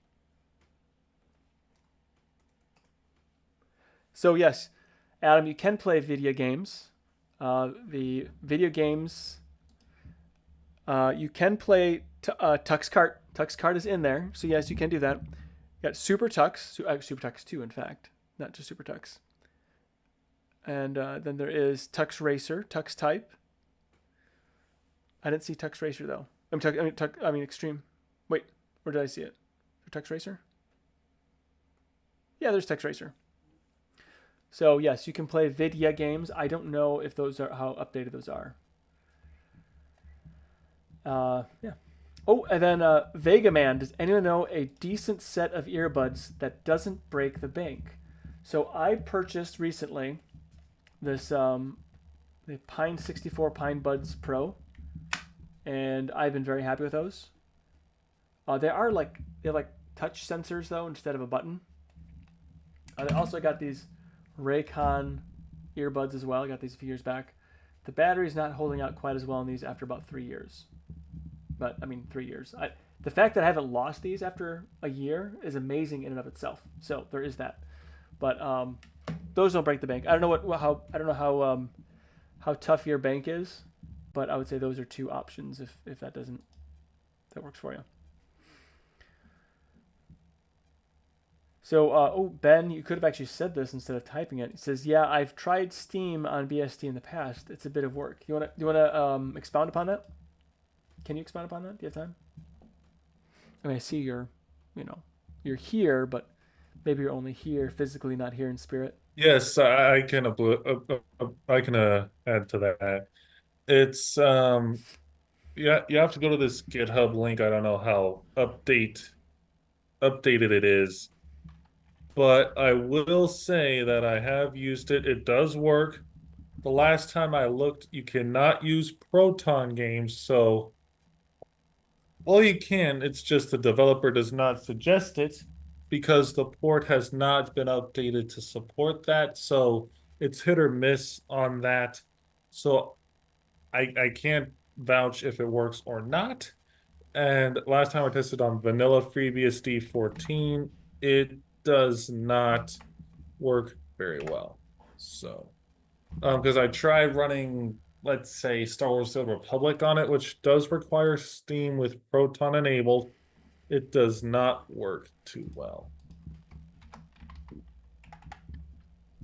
So yes, Adam, you can play video games. The video games you can play Tux Kart. Tux Kart is in there, so yes, you can do that. You got Super Tux, Super Tux 2, in fact, not just Super Tux. And then there is Tux Racer, Tux Type. I didn't see Tux Racer though. I mean Extreme. Wait, where did I see it? Tux Racer? Yeah, there's Tux Racer. So yes, you can play video games. I don't know if those are how updated those are. Yeah. Oh, and then Vega Man. Does anyone know a decent set of earbuds that doesn't break the bank? So I purchased recently this the Pine 64 Pine Buds Pro, and I've been very happy with those. They have like touch sensors though instead of a button. I also got these Raycon earbuds as well. I got these a few years back. The battery's not holding out quite as well on these after about 3 years. But, 3 years. The fact that I haven't lost these after a year is amazing in and of itself. So there is that. But those don't break the bank. I don't know how tough your bank is, but I would say those are two options if that works for you. So, Ben, you could have actually said this instead of typing it. He says, "Yeah, I've tried Steam on BSD in the past. It's a bit of work. You wanna expound upon that? Can you expound upon that? Do you have time? I mean, I see you're here, but maybe you're only here physically, not here in spirit." Yes, I can add to that. It's yeah, you have to go to this GitHub link. I don't know how updated it is, but I will say that I have used it. It does work. The last time I looked, you cannot use Proton games, so well, you can. It's just the developer does not suggest it because the port has not been updated to support that. So it's hit or miss on that. So I can't vouch if it works or not. And last time I tested on vanilla FreeBSD 14, it does not work very well. So, because I tried running, let's say, Star Wars The Old Republic on it, which does require Steam with Proton enabled, it does not work too well.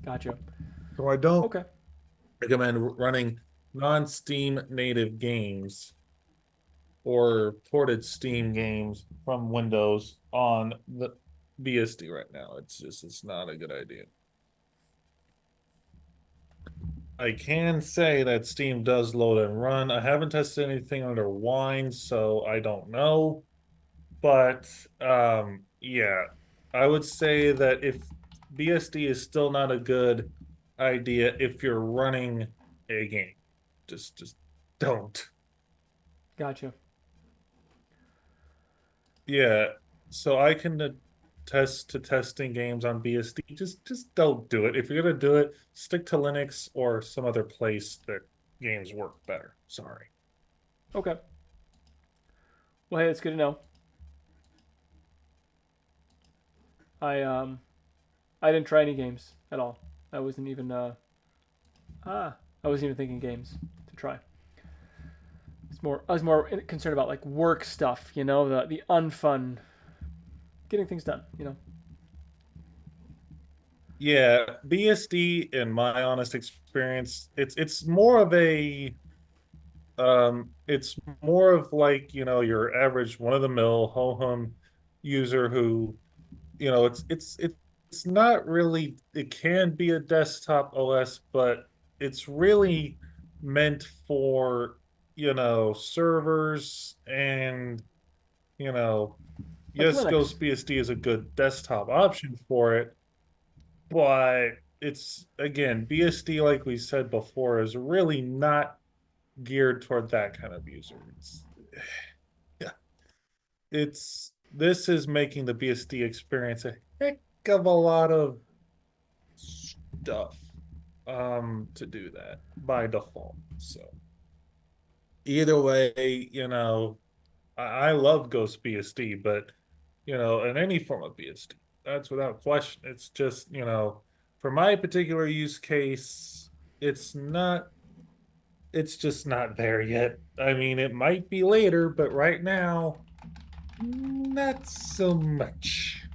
Gotcha. So I don't Okay. recommend running non-Steam native games or ported Steam games from Windows on the BSD right now. It's not a good idea. I can say that Steam does load and run. I haven't tested anything under Wine, so I don't know. But yeah, I would say that if BSD is still not a good idea if you're running a game. Just don't. Gotcha. Yeah, so I can attest to testing games on BSD. Just don't do it. If you're gonna do it, stick to Linux or some other place that games work better. Sorry. Okay. Well, hey, it's good to know. I didn't try any games at all. I wasn't even I wasn't even thinking games to try. I was more concerned about like work stuff, you know, the unfun getting things done, you know. Yeah, BSD, in my honest experience, it's more of a it's more of like, your average one-of-the-mill ho-hum user who, it's not really, it can be a desktop OS, but it's really meant for, servers and, you know, Like yes, Linux. GhostBSD is a good desktop option for it, but it's, again, BSD, like we said before, is really not geared toward that kind of user. Yeah, this is making the BSD experience a heck of a lot of stuff to do that by default. So either way, I love Ghost BSD, but in any form of BSD, that's without question. It's just, for my particular use case, it's just not there yet. I mean, it might be later, but right now, not so much.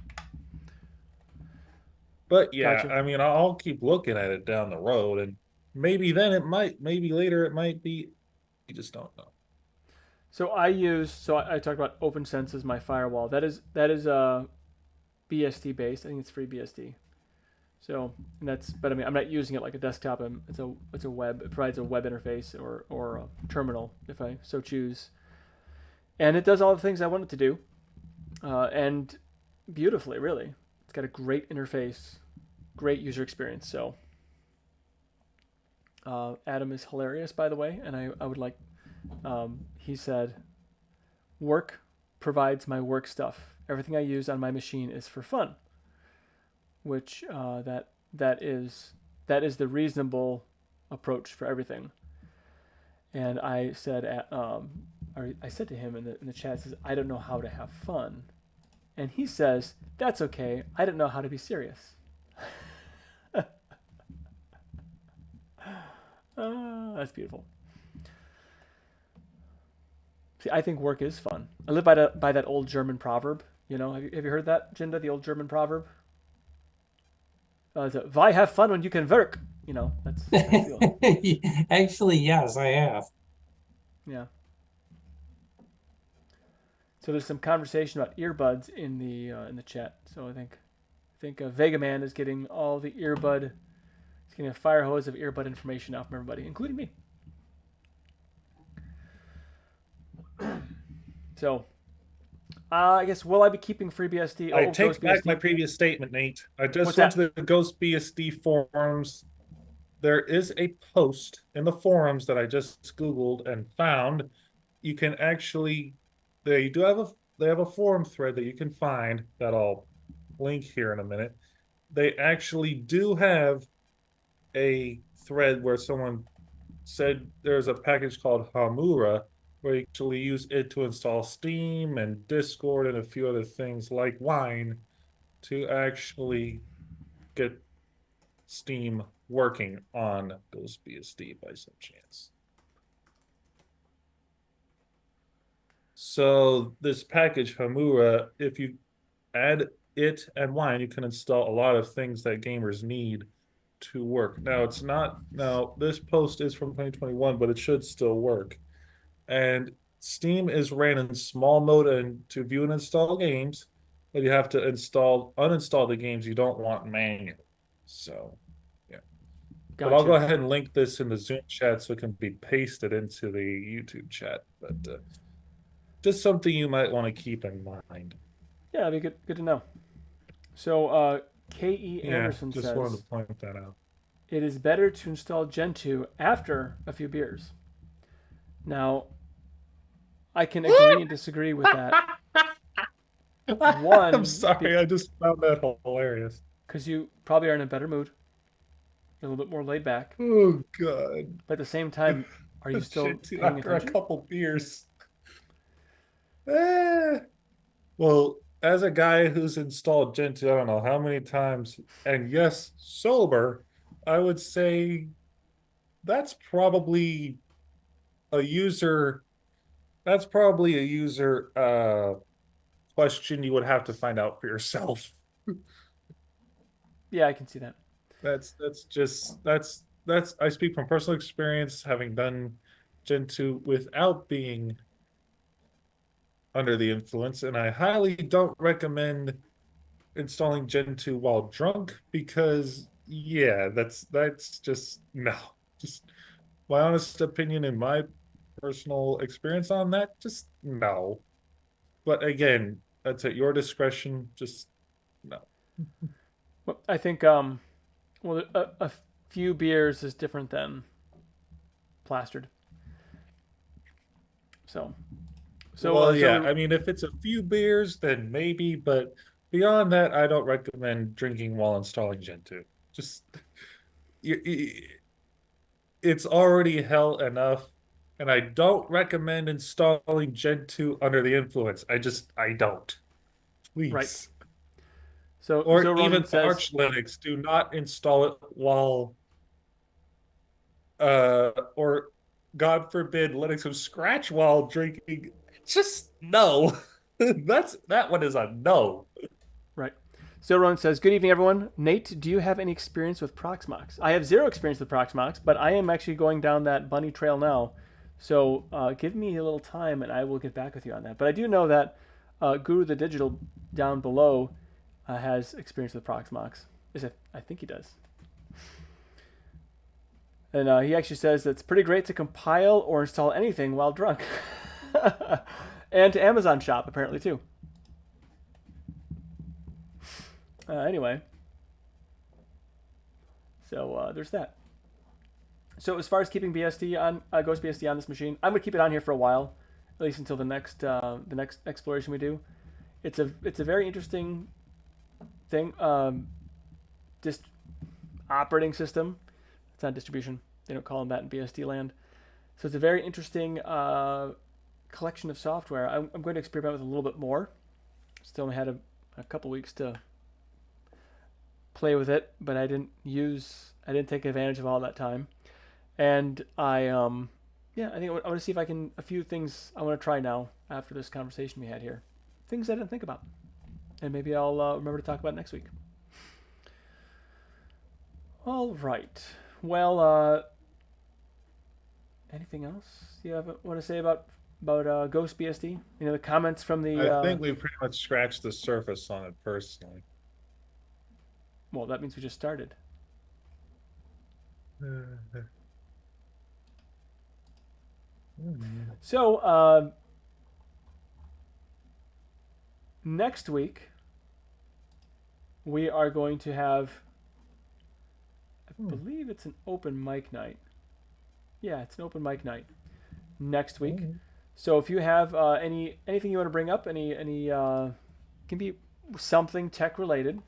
But yeah, Gotcha. I mean, I'll keep looking at it down the road, and maybe then maybe later it might be. You just don't know. So I talked about OpenSense as my firewall. That is BSD based. I think it's free BSD. So but I mean I'm not using it like a desktop. It's a web. It provides a web interface or a terminal if I so choose, and it does all the things I want it to do, and beautifully really. It's got a great interface, great user experience. So Adam is hilarious, by the way, and I would like. He said, "Work provides my work stuff. Everything I use on my machine is for fun." Which that is the reasonable approach for everything. And I said I said to him in the chat, says, "I don't know how to have fun," and he says, "That's okay. I don't know how to be serious." That's beautiful. See, I think work is fun. I live by that old German proverb. You know, have you heard that, Jinda? The old German proverb. Why have fun when you can work? You know, that's Actually, yes, I have. yeah. So there's some conversation about earbuds in the chat. So I think Vega Man is getting all the earbud. He's getting a fire hose of earbud information out from everybody, including me. So I guess will I be keeping FreeBSD? I take back my previous statement, Nate. I just went to the GhostBSD forums. There is a post in the forums that I just Googled and found. You can actually, they have a forum thread that you can find that I'll link here in a minute. They actually do have a thread where someone said there's a package called Hamura where you actually use it to install Steam and Discord and a few other things like Wine to actually get Steam working on GhostBSD by some chance. So this package Hamura, if you add it and Wine, you can install a lot of things that gamers need to work. Now it's not now this post is from 2021, but it should still work. And Steam is ran in small mode and to view and install games, but you have to uninstall the games you don't want manually. So yeah. But I'll go Gotcha. ahead and link this in the Zoom chat so it can be pasted into the YouTube chat. But just something you might want to keep in mind. Yeah, that'd be good to know. So K.E. Yeah, Anderson just says, wanted to point that out. it is better to install Gentoo after a few beers. Now, I can agree and disagree with that. One, I'm sorry, I just found that hilarious. because you probably are in a better mood. You're a little bit more laid back. Oh God. But at the same time, are you still Shit, too, paying after attention? a couple beers. Well, as a guy who's installed Gentoo, I don't know how many times, and yes, sober, I would say that's probably a user. That's probably a user question you would have to find out for yourself. Yeah, I can see that. That's I speak from personal experience, having done Gentoo without being under the influence, and I highly don't recommend installing Gentoo while drunk because yeah, that's just no. Just my honest opinion and my personal experience on that, just no. But again, that's at your discretion, just no. Well, I think well, a few beers is different than plastered. So, Well, so yeah, I mean, if it's a few beers, then maybe, but beyond that, I don't recommend drinking while installing Gentoo. Just, it's already hell enough, and I don't recommend installing Gentoo under the influence. I don't. right. Please. So Or Ronan even says, Arch Linux, do not install it while, or God forbid, Linux from scratch while drinking. Just no. That one is a no. right. So Ronan says, good evening, everyone. Nate, do you have any experience with Proxmox? I have zero experience with Proxmox, but I am actually going down that bunny trail now. So give me a little time, and I will get back with you on that. But I do know that Guru the Digital down below has experience with Proxmox. I think he does. And he actually says it's pretty great to compile or install anything while drunk. And to Amazon Shop, apparently, too. Anyway. So there's that. So as far as keeping BSD on GhostBSD on this machine, I'm going to keep it on here for a while, at least until the next exploration we do. It's a very interesting thing. Just operating system. It's not distribution. They don't call them that in BSD land. So it's a very interesting collection of software. I'm going to experiment with a little bit more. Still only had a couple weeks to play with it, but I didn't take advantage of all that time. And I think I want to see if I can, a few things I want to try now after this conversation we had here. Things I didn't think about. And maybe I'll remember to talk about it next week. All right. Well, anything else you want to say about GhostBSD? You know, the comments from the. I think we've pretty much scratched the surface on it personally. Well, that means we just started. So next week we are going to have, I believe it's an open mic night. Yeah, it's an open mic night next week. So if you have anything you want to bring up, any can be something tech related,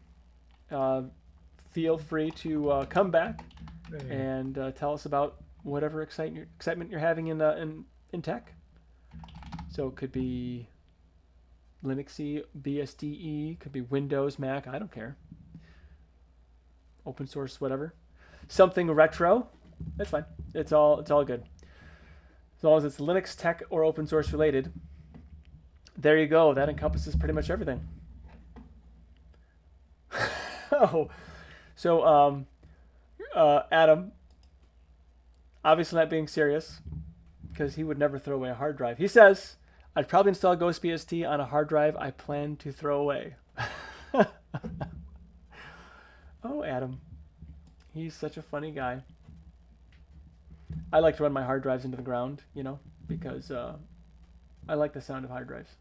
feel free to come back and tell us about whatever excitement you're having in tech. So it could be Linuxy, BSDE, could be Windows, Mac. I don't care. Open source, whatever. Something retro. That's fine. It's all good. As long as it's Linux, tech, or open source related. There you go. That encompasses pretty much everything. Oh, so Adam, obviously not being serious, because he would never throw away a hard drive. He says, I'd probably install GhostBSD on a hard drive I plan to throw away. Oh, Adam. He's such a funny guy. I like to run my hard drives into the ground, you know, because I like the sound of hard drives.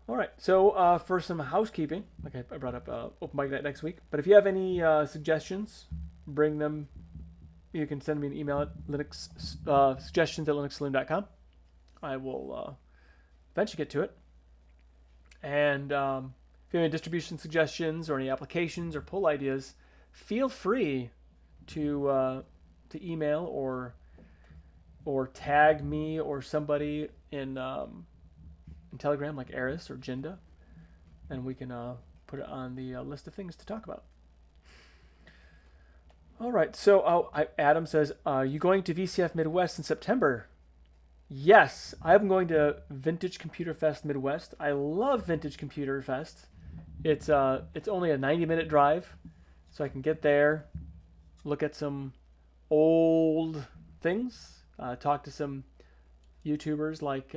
All right, so for some housekeeping, like I brought up open mic night next week, but if you have any suggestions, bring them. You can send me an email at Linux suggestions at linuxsaloon.com. I will eventually get to it. And if you have any distribution suggestions or any applications or pull ideas, feel free to email or tag me or somebody in Telegram, like Eris or Jinda, and we can put it on the list of things to talk about. All right, so Adam says, are you going to VCF Midwest in September? Yes, I'm going to Vintage Computer Fest Midwest. I love Vintage Computer Fest. It's only a 90-minute drive, so I can get there, look at some old things, talk to some YouTubers like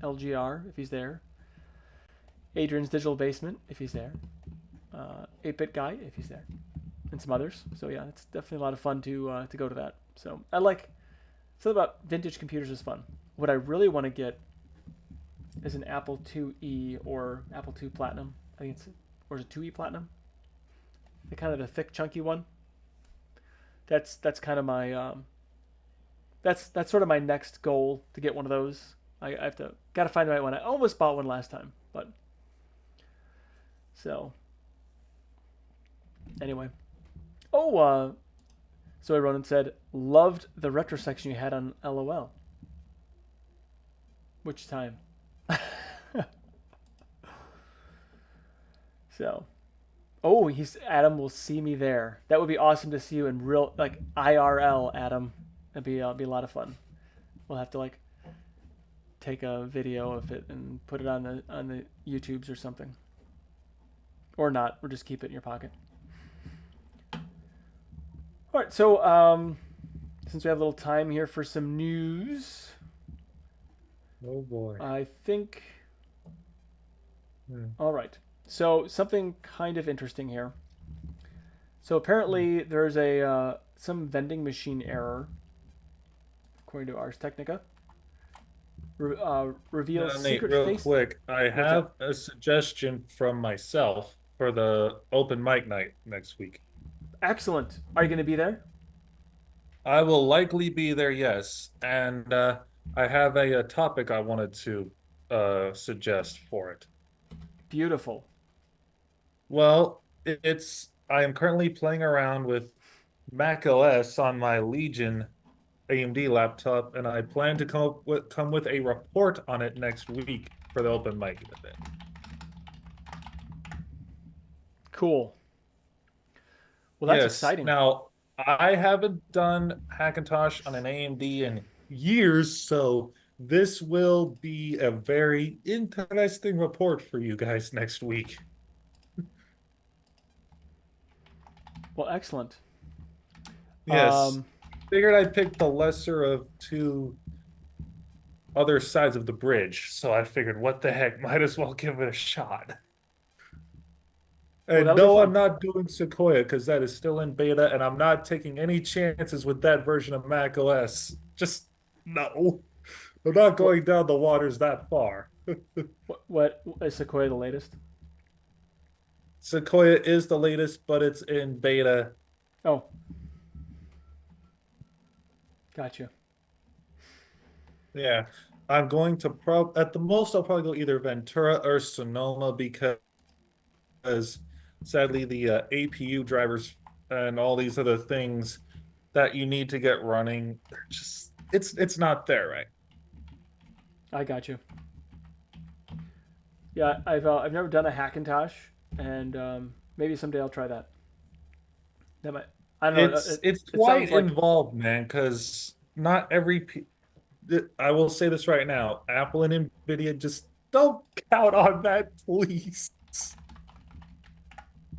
LGR if he's there, Adrian's Digital Basement if he's there, 8-Bit Guy if he's there, and some others. So yeah, it's definitely a lot of fun to go to that. So I like something about vintage computers is fun. What I really want to get is an Apple IIe or Apple II Platinum. I think it's, or is it 2E Platinum? The kind of the thick, chunky one. That's kind of my that's sort of my next goal, to get one of those. I have to gotta find the right one. I almost bought one last time, but so anyway. Oh, so Ronan said, loved the retro section you had on LOL. Which time? So, oh, Adam will see me there. That would be awesome to see you in real, like IRL, Adam. That'd be a lot of fun. We'll have to like take a video of it and put it on the YouTubes or something, or not, or just keep it in your pocket. All right, so since we have a little time here for some news, Oh boy. I think. All right. So something kind of interesting here. So apparently there's a some vending machine error, according to Ars Technica. Reveals Nate, secret real face. quick, I have a suggestion from myself for the open mic night next week. Excellent. Are you going to be there? I will likely be there, yes, and I have a topic I wanted to suggest for it. Beautiful. Well, I am currently playing around with Mac OS on my Legion AMD laptop, and I plan to come with a report on it next week for the open mic event. Cool. Well, that's Yes. exciting. Now, I haven't done Hackintosh on an AMD in years, so this will be a very interesting report for you guys next week. Well, excellent. Yes. Figured I'd pick the lesser of two other sides of the bridge, so I figured, what the heck, might as well give it a shot. And that'll be no, fun. I'm not doing Sequoia because that is still in beta, and I'm not taking any chances with that version of Mac OS. Just no. I'm not going down the waters that far. What is Sequoia the latest? Sequoia is the latest, but it's in beta. Oh. Gotcha. Yeah. I'm going to at the most I'll probably go either Ventura or Sonoma because sadly the APU drivers and all these other things that you need to get running, they're just it's not there, right? I got you. Yeah, I've never done a Hackintosh, and maybe someday I'll try that. That might. I don't know. It's It sounds quite like involved, man, because not every I will say this right now, Apple and Nvidia, just don't count on that, please.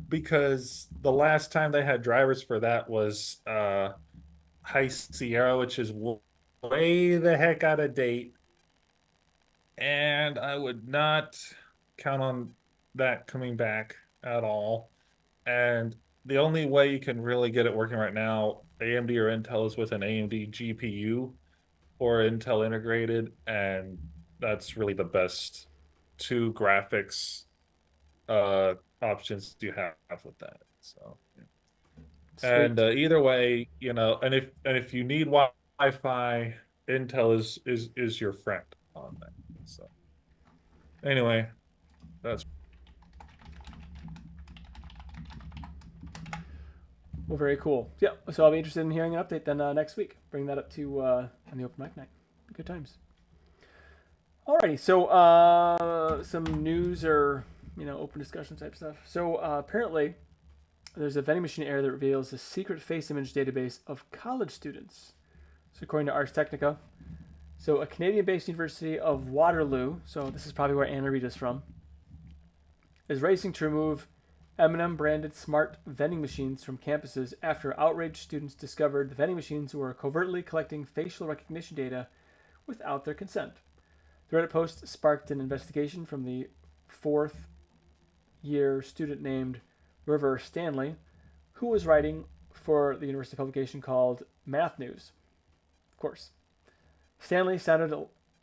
Because the last time they had drivers for that was High Sierra, which is way the heck out of date. And I would not count on that coming back at all. And the only way you can really get it working right now, AMD or Intel, is with an AMD GPU or Intel integrated, and that's really the best two graphics options you have with that. So, yeah. sweet. And either way, and if you need Wi-Fi, Intel is your friend on that. So anyway, that's Well, very cool. Yeah. So I'll be interested in hearing an update then next week. Bring that up to on the open mic night. Good times. Alrighty. So some news or open discussion type stuff. So apparently there's a vending machine error that reveals the secret face image database of college students. So according to Ars Technica, so a Canadian-based University of Waterloo, so this is probably where Anna Rita's from, is racing to remove M&M-branded smart vending machines from campuses after outraged students discovered the vending machines were covertly collecting facial recognition data without their consent. The Reddit post sparked an investigation from the fourth-year student named River Stanley, who was writing for the university publication called Math News. Of course. Stanley sounded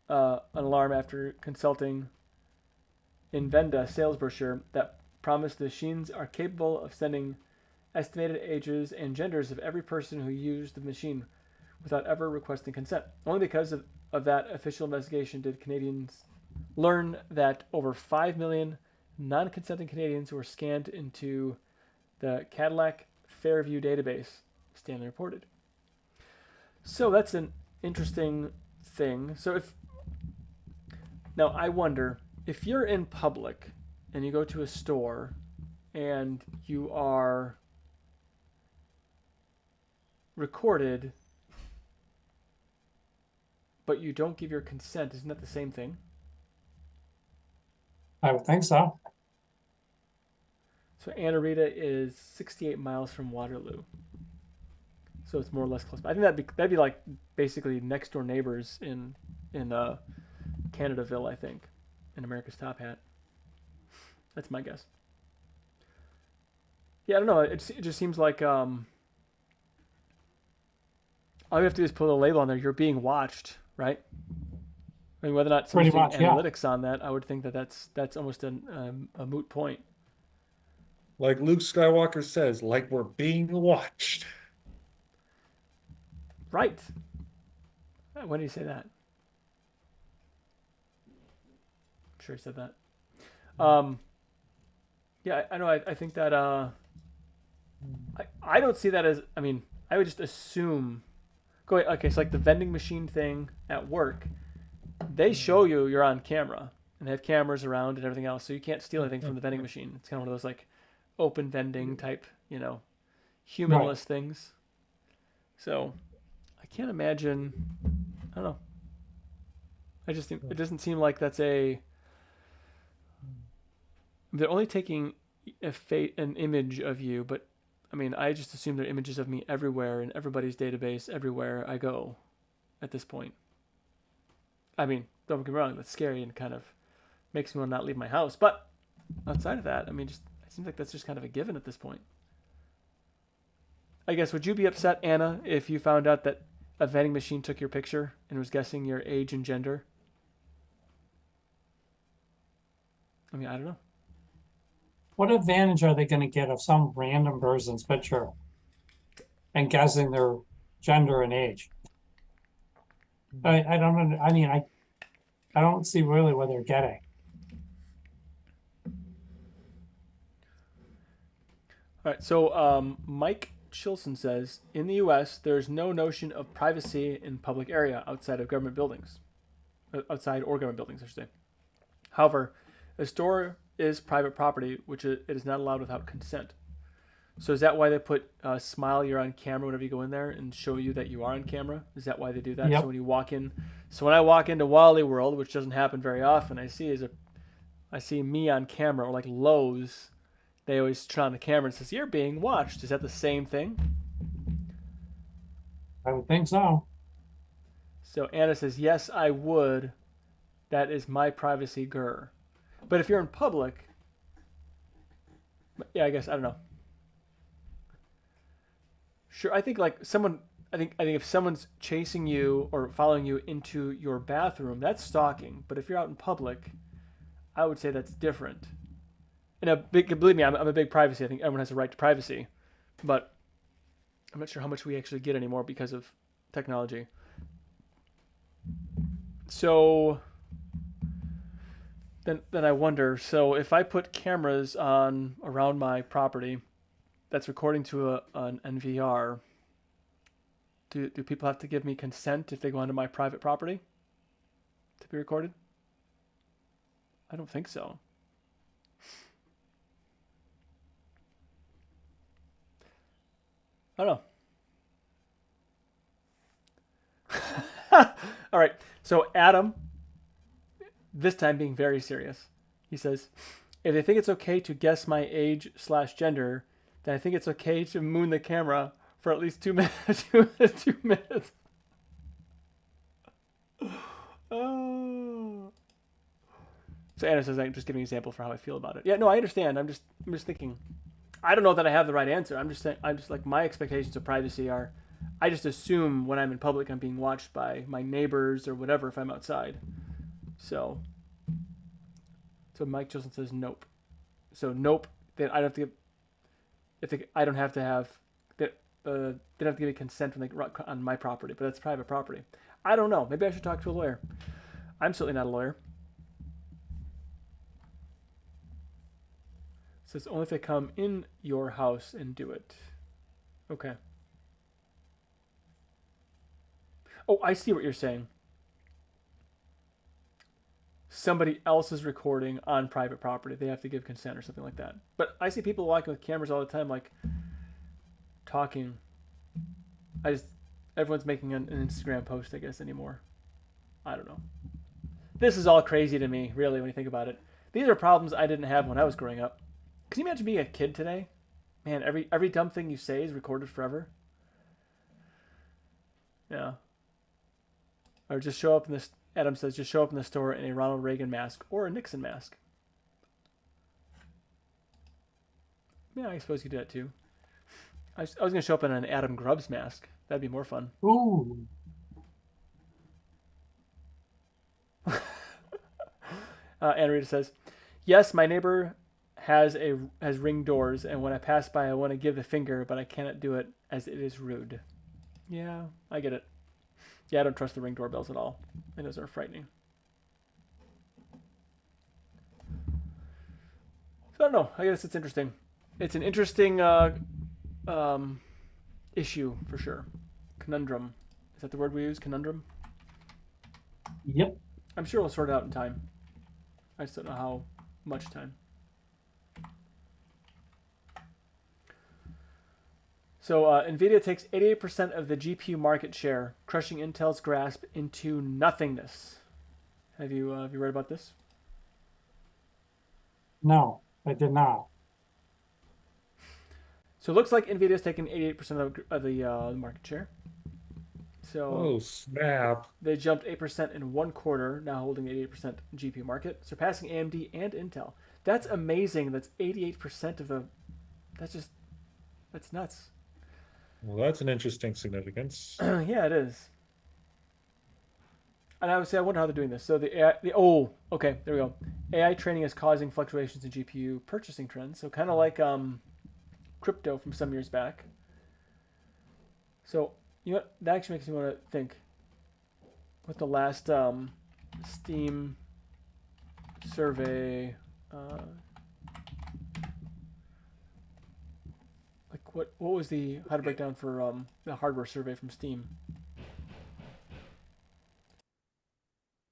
an alarm after consulting Invenda sales brochure that promised the machines are capable of sending estimated ages and genders of every person who used the machine without ever requesting consent. Only because of that official investigation did Canadians learn that over 5 million non-consenting Canadians were scanned into the Cadillac Fairview database, Stanley reported. So that's an interesting thing. So now I wonder if you're in public and you go to a store and you are recorded but you don't give your consent, isn't that the same thing? I would think so. So Anna Rita is 68 miles from Waterloo. So it's more or less close. I think that'd be like basically next door neighbors in Canadaville, I think, in America's Top Hat. That's my guess. Yeah, I don't know. It just seems like all you have to do is put a label on there. You're being watched, right? I mean, whether or not someone's doing analytics on that, I would think that's almost a moot point. like Luke Skywalker says, like we're being watched. Right. When did he say that? I'm sure he said that. Yeah, I know. I think that I don't see that as. I mean, I would just assume. Okay, so like the vending machine thing at work, they show you're on camera and they have cameras around and everything else, so you can't steal anything from the vending machine. It's kind of one of those like open vending type, humanless things. So I can't imagine. I don't know. I just think it doesn't seem like that's a. They're only taking an image of you, but I mean, I just assume there are images of me everywhere in everybody's database, everywhere I go at this point. I mean, don't get me wrong, that's scary and kind of makes me want to not leave my house. But outside of that, I mean, it seems like that's just kind of a given at this point. I guess, would you be upset, Anna, if you found out that a vending machine took your picture and was guessing your age and gender? I mean, I don't know. What advantage are they going to get of some random person's picture and guessing their gender and age? I don't. I mean, I don't see really what they're getting. All right, so Mike Chilson says, in the U.S., there's no notion of privacy in public area outside of government buildings. Outside or government buildings, I should say. However, a store is private property, which it is not allowed without consent. So is that why they put smile, you're on camera whenever you go in there and show you that you are on camera? Is that why they do that? Yep. So when you walk in, so when I walk into Wally World, which doesn't happen very often, I see me on camera, or like Lowe's, they always turn on the camera and says, you're being watched. Is that the same thing? I would think so. So Anna says, yes, I would. That is my privacy, grr. But if you're in public, yeah, I guess, I don't know. Sure, I think like someone, I think if someone's chasing you or following you into your bathroom, that's stalking. But if you're out in public, I would say that's different. And believe me, I'm a big privacy. I think everyone has a right to privacy, but I'm not sure how much we actually get anymore because of technology. So then I wonder. So if I put cameras on around my property, that's recording to an NVR. Do people have to give me consent if they go onto my private property to be recorded? I don't think so. I don't know. All right. So Adam, this time being very serious, he says, if they think it's okay to guess my age/gender, then I think it's okay to moon the camera for at least 2 minutes. 2 minutes. Oh. So Anna says, I'm just giving an example for how I feel about it. Yeah, no, I understand. I'm just thinking. I don't know that I have the right answer. I'm just saying. I'm just like, my expectations of privacy are, I just assume when I'm in public I'm being watched by my neighbors or whatever if I'm outside. So Mike Chilson says nope. So nope. Then I don't have to give. I don't have to have. They don't have to give me consent when they on my property, but that's private property. I don't know. Maybe I should talk to a lawyer. I'm certainly not a lawyer. It says only if they come in your house and do it. Okay. Oh, I see what you're saying. Somebody else is recording on private property. They have to give consent or something like that. But I see people walking with cameras all the time, like talking. Everyone's making an Instagram post, I guess, anymore. I don't know. This is all crazy to me, really, when you think about it. These are problems I didn't have when I was growing up. Can you imagine being a kid today? Man, every dumb thing you say is recorded forever. Yeah. Or just show up in this. Adam says, just show up in the store in a Ronald Reagan mask or a Nixon mask. Yeah, I suppose you could do that too. I was going to show up in an Adam Grubbs mask. That'd be more fun. Ooh. Anna Rita says, yes, my neighbor has ring doors, and when I pass by, I want to give the finger, but I cannot do it as it is rude. Yeah, I get it. Yeah, I don't trust the ring doorbells at all. And those are frightening. So I don't know. I guess it's interesting. It's an interesting issue for sure. Conundrum. Is that the word we use? Conundrum? Yep. I'm sure we'll sort it out in time. I just don't know how much time. So NVIDIA takes 88% of the GPU market share, crushing Intel's grasp into nothingness. Have you read about this? No, I did not. So it looks like NVIDIA's taken 88% of the market share. So Oh, snap. they jumped 8% in 1 quarter, now holding 88% GPU market, surpassing AMD and Intel. That's amazing. That's 88% of the... That's nuts. Well, that's an interesting significance. Yeah, it is. And I would say, I wonder how they're doing this. So the AI, okay, there we go. AI training is causing fluctuations in GPU purchasing trends. So kind of like crypto from some years back. So you know what? That actually makes me want to think. What the last Steam survey, like What was the how to break down for the hardware survey from Steam?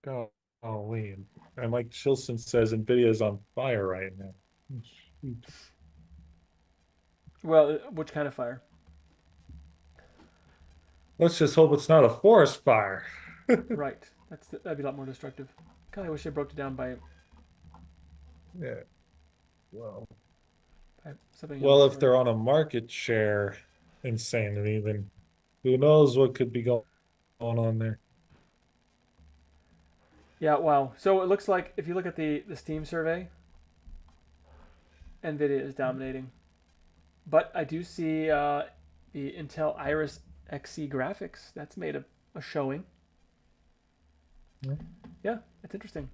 Golly. And Mike Chilson says Nvidia is on fire right now. Shoot. Well, which kind of fire? Let's just hope it's not a forest fire. Right. That'd be a lot more destructive. God, I wish I broke it down Yeah. Well, by something well, else. if they're on a market share insanity, then who knows what could be going on there. Yeah, wow. So it looks like if you look at the Steam survey, Nvidia is dominating. But I do see the Intel Iris Xe graphics. That's made a showing. Yeah. Yeah, it's interesting.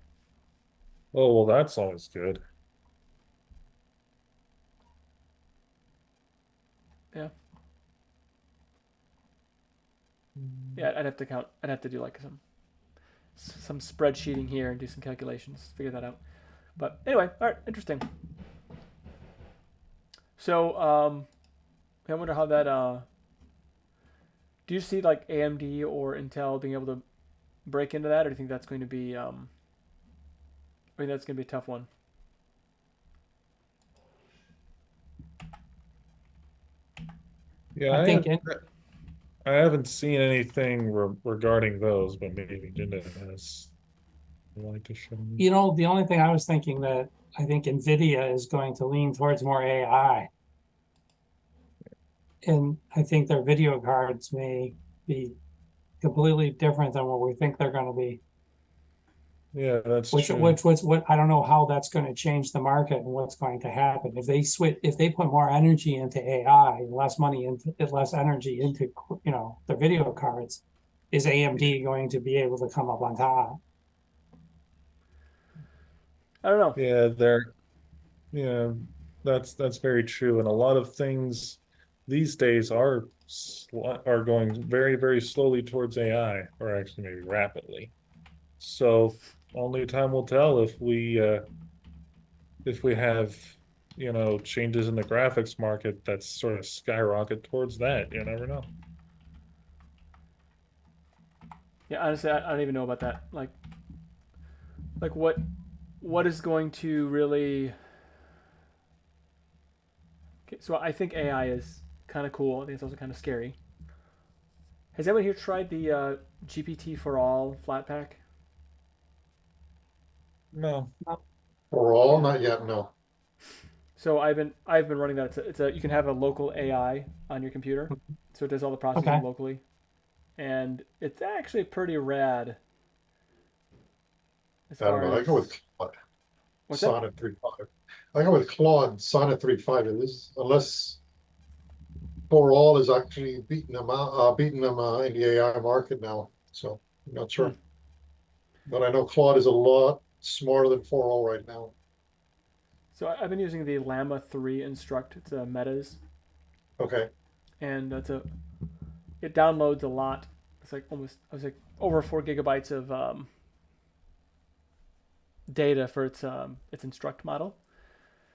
Oh, well, that's always good. Yeah. Yeah, I'd have to count. I'd have to do like some spreadsheeting here and do some calculations, figure that out. But anyway, all right, interesting. So I wonder how that. Do you see like AMD or Intel being able to break into that, or do you think that's going to be? I think that's going to be a tough one. Yeah, I think I haven't seen anything regarding those, but maybe Jinda has. Like to show me. you know, the only thing I was thinking that I think NVIDIA is going to lean towards more AI. And I think their video cards may be completely different than what we think they're going to be. Yeah, that's Which true. what I don't know how that's going to change the market and what's going to happen if they put more energy into AI, less money into less energy into the video cards. Is AMD going to be able to come up on top? I don't know. Yeah, that's very true, and a lot of things these days are going very, very slowly towards AI, or actually maybe rapidly. So only time will tell if we have changes in the graphics market that sort of skyrocket towards that. You never know. Yeah, honestly, I don't even know about that. Like what is going to really? Okay, so I think AI is kind of cool. I think it's also kind of scary. Has anyone here tried the GPT for all flat pack? No. For all, not yet, no. So I've been running that. It's a you can have a local AI on your computer, so it does all the processing Okay. locally, and it's actually pretty rad. As I don't far know. I as go with Claude, what's that? Sonnet 3.5. I go with Claude, Sonnet 3.5. It is, unless for all is actually beating them in the AI market now. So I'm not Hmm. sure. But I know Claude is a lot smarter than 4.0 right now. So I've been using the Llama 3 Instruct. It's a Metas, Okay. and it downloads a lot. It's like I was like over 4 GB of data for its Instruct model,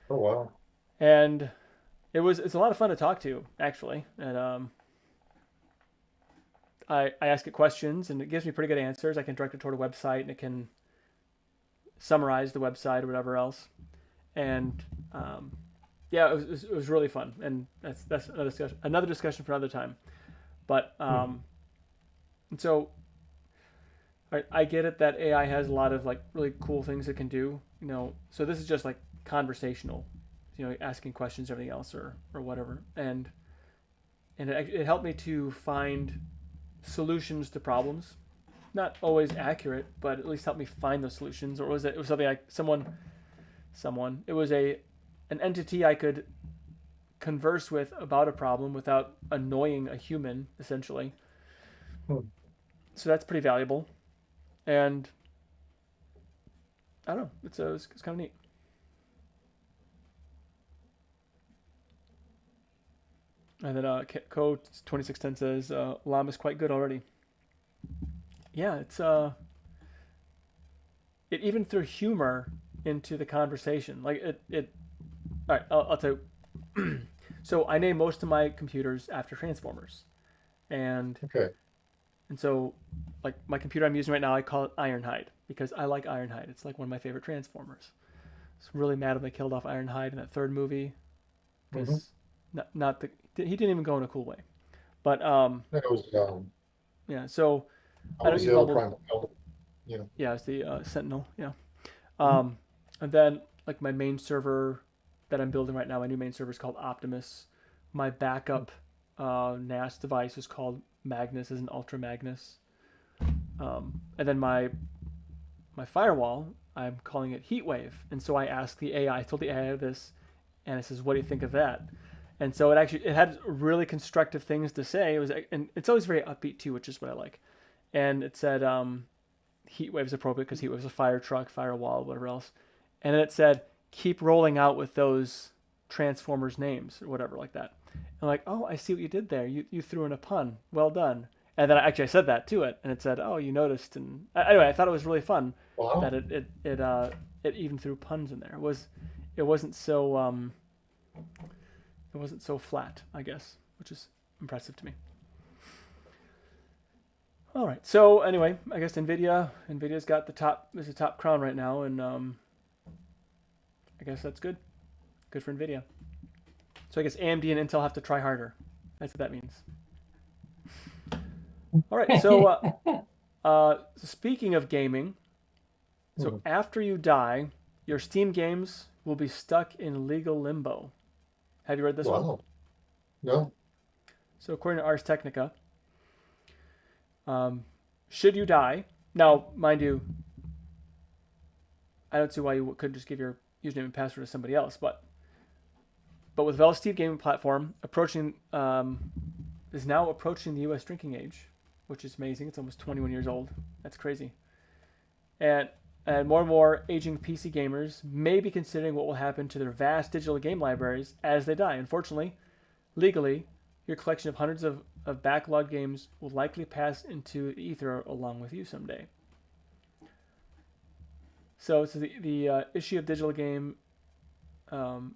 Oh wow. and it's a lot of fun to talk to actually, and I ask it questions and it gives me pretty good answers. I can direct it toward a website and it can summarize the website or whatever else, and yeah, it was really fun, and that's another discussion for another time. But and so I get it that AI has a lot of like really cool things it can do, So this is just like conversational, asking questions, everything else, or whatever, and it helped me to find solutions to problems. Not always accurate, but at least helped me find those solutions. Or it was something like someone. It was an entity I could converse with about a problem without annoying a human, essentially. Hmm. So that's pretty valuable. And I don't know, it's kind of neat. And then Code 2610 says Llama is quite good already. Yeah, it even threw humor into the conversation. Like it all right, I'll tell you. So I name most of my computers after Transformers, and Okay. so like my computer I'm using right now, I call it Ironhide because I like Ironhide. It's like one of my favorite Transformers. I was really mad when they killed off Ironhide in that third movie Mhm. because not the he didn't even go in a cool way. But yeah. So I that don't was use the other Bumble. prime element, you know. Yeah, it's the Sentinel. Yeah. Mhm. And then like my main server that I'm building right now, my new main server is called Optimus. My backup NAS device is called Magnus, as an Ultra Magnus. And then my firewall, I'm calling it Heatwave. And so I asked the AI, I told the AI this, and it says, "What do you think of that?" And so it had really constructive things to say. It was, and it's always very upbeat too, which is what I like. And it said, Heatwave's appropriate because Heatwave's a fire truck, firewall, whatever else. And then it said, "Keep rolling out with those Transformers names," or whatever like that. I'm like, "Oh, I see what you did there. You threw in a pun. Well done." And then I said that to it, and it said, "Oh, you noticed." And anyway, I thought it was really fun Wow. that it even threw puns in there. It wasn't so it wasn't so flat, I guess, which is impressive to me. All right. So anyway, I guess Nvidia's got the top crown right now, and I guess that's good. Good for Nvidia. So I guess AMD and Intel have to try harder. That's what that means. All right. So speaking of gaming, so Mhm. after you die, your Steam games will be stuck in legal limbo. Have you read this one? Wow. No. So according to Ars Technica, should you die, now mind you, I don't see why you couldn't just give your username and password to somebody else, but with Valve Steam gaming platform approaching is now approaching the U.S. drinking age, which is amazing. It's almost 21 years old. That's crazy. And more and more aging PC gamers may be considering what will happen to their vast digital game libraries as they die. Unfortunately, legally, your collection of hundreds of backlog games will likely pass into the ether along with you someday. So the issue of digital game um,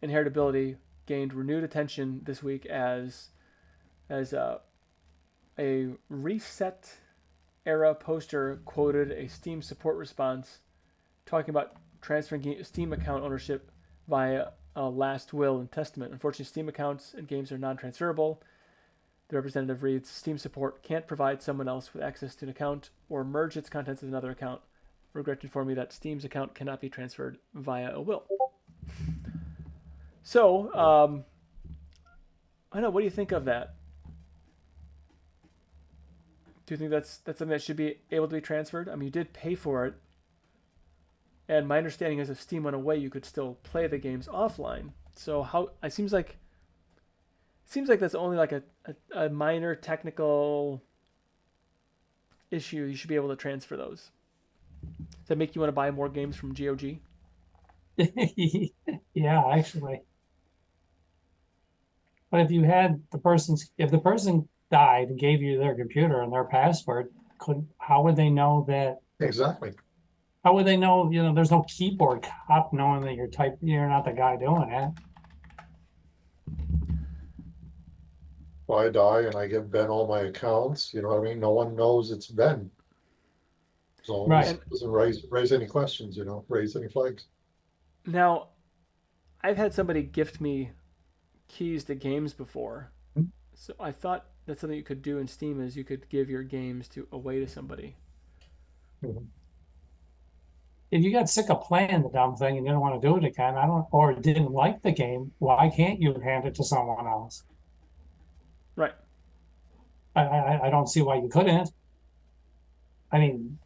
inheritability gained renewed attention this week as a reset era poster quoted a Steam support response talking about transferring Steam account ownership via a last will and testament. Unfortunately, Steam accounts and games are non-transferable. The representative reads, "Steam support can't provide someone else with access to an account or merge its contents with another account. Regret to inform you that Steam's account cannot be transferred via a will." So, I don't know. What do you think of that? Do you think that's something that should be able to be transferred? I mean, you did pay for it, and my understanding is if Steam went away, you could still play the games offline. So how it seems like that's only like a minor technical issue. You should be able to transfer those. Does that make you want to buy more games from GOG? Yeah, actually. But if the person died and gave you their computer and their password, how would they know that? Exactly. How would they know, there's no keyboard cop knowing that you're not the guy doing it? If I die and I give Ben all my accounts, you know what I mean? No one knows it's Ben. So Right. this doesn't raise any questions, raise any flags. Now, I've had somebody gift me keys to games before, so I thought that's something you could do in Steam is you could give your games away to somebody. Mhm. If you got sick of playing the dumb thing and didn't want to do it again, or didn't like the game, why can't you hand it to someone else? Right. I don't see why you couldn't. I mean,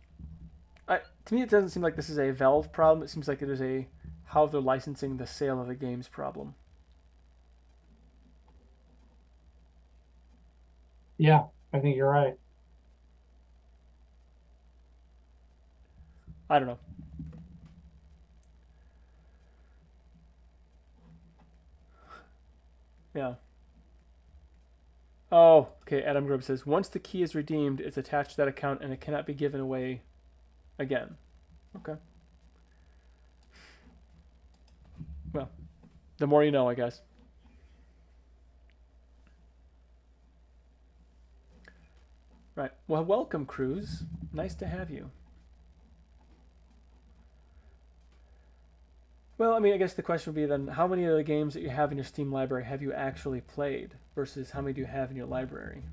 To me, it doesn't seem like this is a Valve problem. It seems like it is a how they're licensing the sale of the games problem. yeah, I think you're right. I don't know. Yeah. Oh, okay. Adam Grubb says once the key is redeemed, it's attached to that account and it cannot be given away again. Okay. Well, the more you know, I guess. Right. Well, welcome, Cruz. Nice to have you. Well, I mean, I guess the question would be then, how many of the games that you have in your Steam library have you actually played versus how many do you have in your library?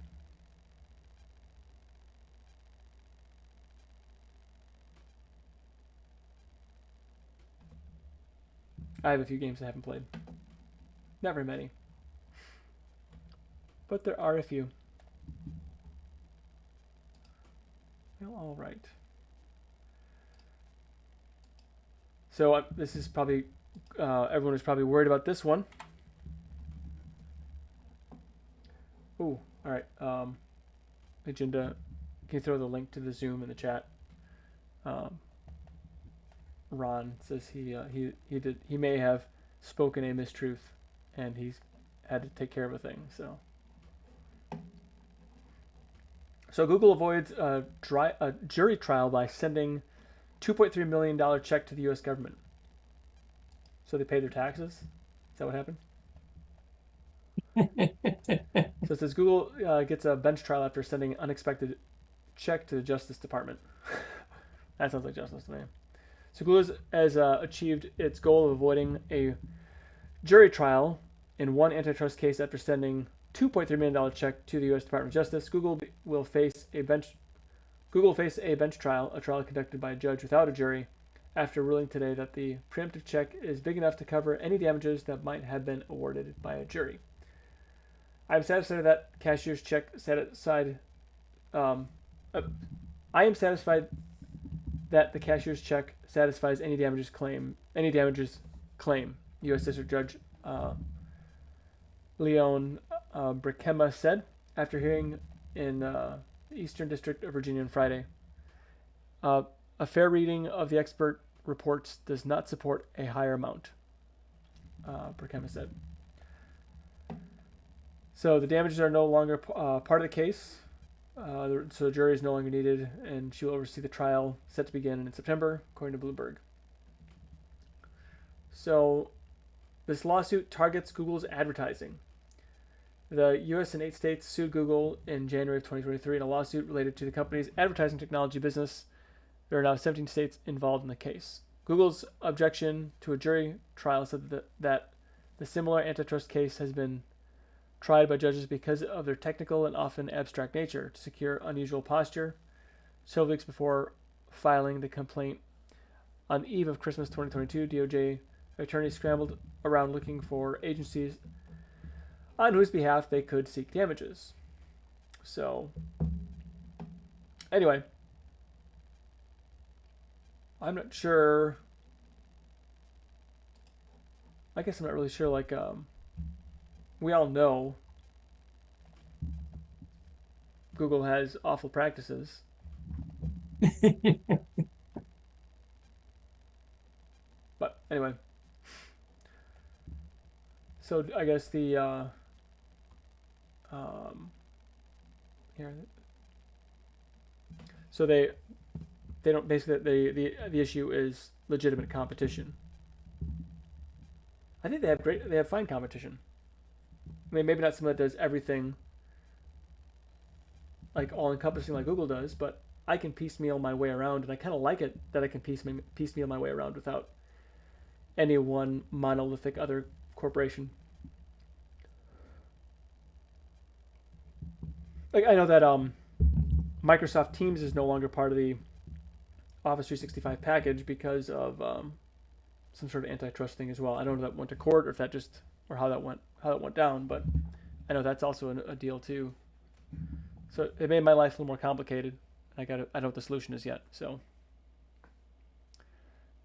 I have a few games I haven't played. Not very many. But there are a few. Well, all right. So this is probably, everyone is probably worried about this one. Ooh, all right. Agenda, can you throw the link to the Zoom in the chat? Ron says he may have spoken a mistruth, and he's had to take care of a thing. So Google avoids a jury trial by sending $2.3 million check to the U.S. government. So they paid their taxes. Is that what happened? So it says Google gets a bench trial after sending an unexpected check to the Justice Department. That sounds like justice to me. So Google has achieved its goal of avoiding a jury trial in one antitrust case after sending $2.3 million check to the U.S. Department of Justice. Google will face a bench trial, a trial conducted by a judge without a jury, after ruling today that the preemptive check is big enough to cover any damages that might have been awarded by a jury. I am satisfied that cashier's check set aside. I am satisfied that the cashier's check satisfies any damages claim. U.S. District Judge Leon Brickema said after hearing in the Eastern District of Virginia on Friday. A fair reading of the expert reports does not support a higher amount, Brickema said. So the damages are no longer part of the case. So the jury is no longer needed, and she will oversee the trial set to begin in September, according to Bloomberg. So this lawsuit targets Google's advertising. The U.S. and 8 states sued Google in January of 2023 in a lawsuit related to the company's advertising technology business. There are now 17 states involved in the case. Google's objection to a jury trial said that the similar antitrust case has been tried by judges because of their technical and often abstract nature to secure unusual posture. Several weeks before filing the complaint on the eve of Christmas 2022, DOJ attorneys scrambled around looking for agencies on whose behalf they could seek damages. So, anyway, I'm not sure. I guess I'm not really sure. Like, we all know Google has awful practices. But anyway, so I guess the here. So they don't basically the issue is legitimate competition. I think they have fine competition. I mean, maybe not someone that does everything like all encompassing like Google does, but I can piecemeal my way around, and I kind of like it that I can piecemeal my way around without any one monolithic other corporation. Like, I know that Microsoft Teams is no longer part of the Office 365 package because of some sort of antitrust thing as well. I don't know if that went to court or if that just or how that went down, but I know that's also a deal too. So it made my life a little more complicated. I don't know what the solution is yet. So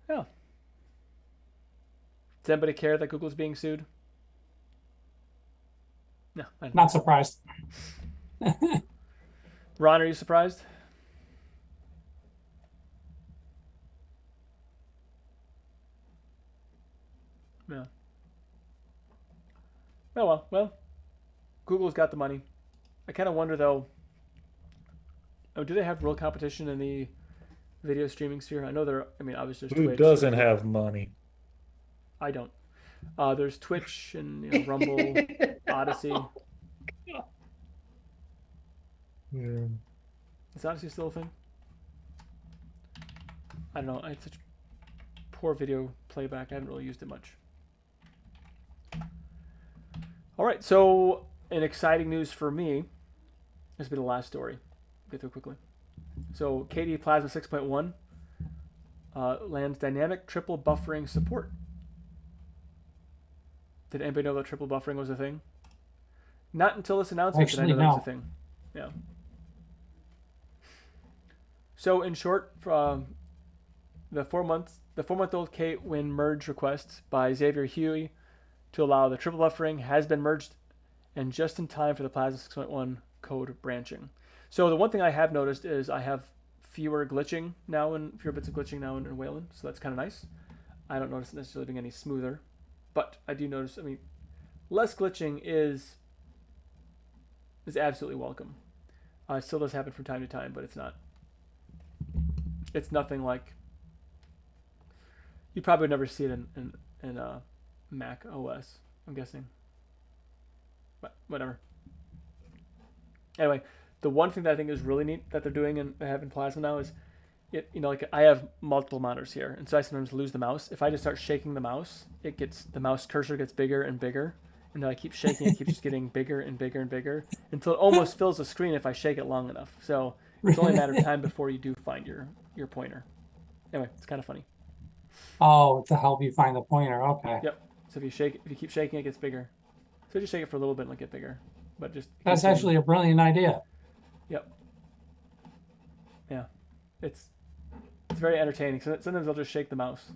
yeah. Does anybody care that Google's being sued? No. Not surprised. Ron, are you surprised? No. Oh well. Google's got the money. I kind of wonder though. Oh, do they have real competition in the video streaming sphere? I know there. I mean, obviously there's Who Twitch. doesn't have money? I don't. There's Twitch and Rumble, Odyssey. Yeah. Is Odyssey still a thing? I don't know. I had such poor video playback. I haven't really used it much. All right. So, an exciting news for me. This will be the last story. Get through quickly. So, KDE Plasma 6.1 lands dynamic triple buffering support. Did anybody know that triple buffering was a thing? Not until this announcement did I Actually, know that was no. a thing. Yeah. So in short, the 4-month-old K-Win merge request by Xavier Huey to allow the triple buffering has been merged, and just in time for the Plasma 6.1 code branching. So the one thing I have noticed is I have fewer bits of glitching now in Wayland, so that's kind of nice. I don't notice it necessarily being any smoother, but I do notice. I mean, less glitching is absolutely welcome. It still does happen from time to time, but it's not. It's nothing like. You probably would never see it in Mac OS, I'm guessing. But whatever. Anyway, the one thing that I think is really neat that they're doing and they have in Plasma now is, like I have multiple monitors here, and so I sometimes lose the mouse. If I just start shaking the mouse, the mouse cursor gets bigger and bigger, and then I keep shaking it, keeps just getting bigger and bigger and bigger until it almost fills the screen if I shake it long enough. So it's only a matter of time before you do find your pointer. Anyway, it's kind of funny. Oh, to help you find the pointer. Okay. Yep. So if you keep shaking it, gets bigger. So just shake it for a little bit and it'll get bigger. But just That's continue. actually a brilliant idea. Yep. Yeah. It's very entertaining. So sometimes I'll just shake the mouse.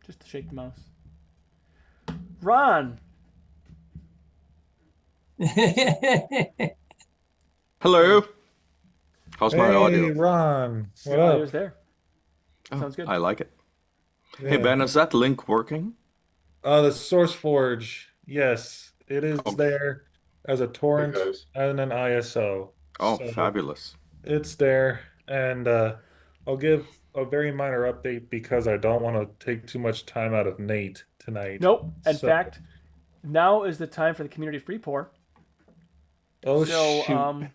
Just to shake the mouse. Ron. Hello. How's my Hey, audio? Ron. What Your up? audio's there. Oh, Sounds good. I like it. Yeah. Hey Ben, is that link working? The SourceForge. Yes, it is Okay. there as a torrent Hey, guys. and an ISO. Oh, So fabulous. it's there, and I'll give a very minor update because I don't want to take too much time out of Nate tonight. Nope. In So- fact, now is the time for the community free pour. Oh So, shoot.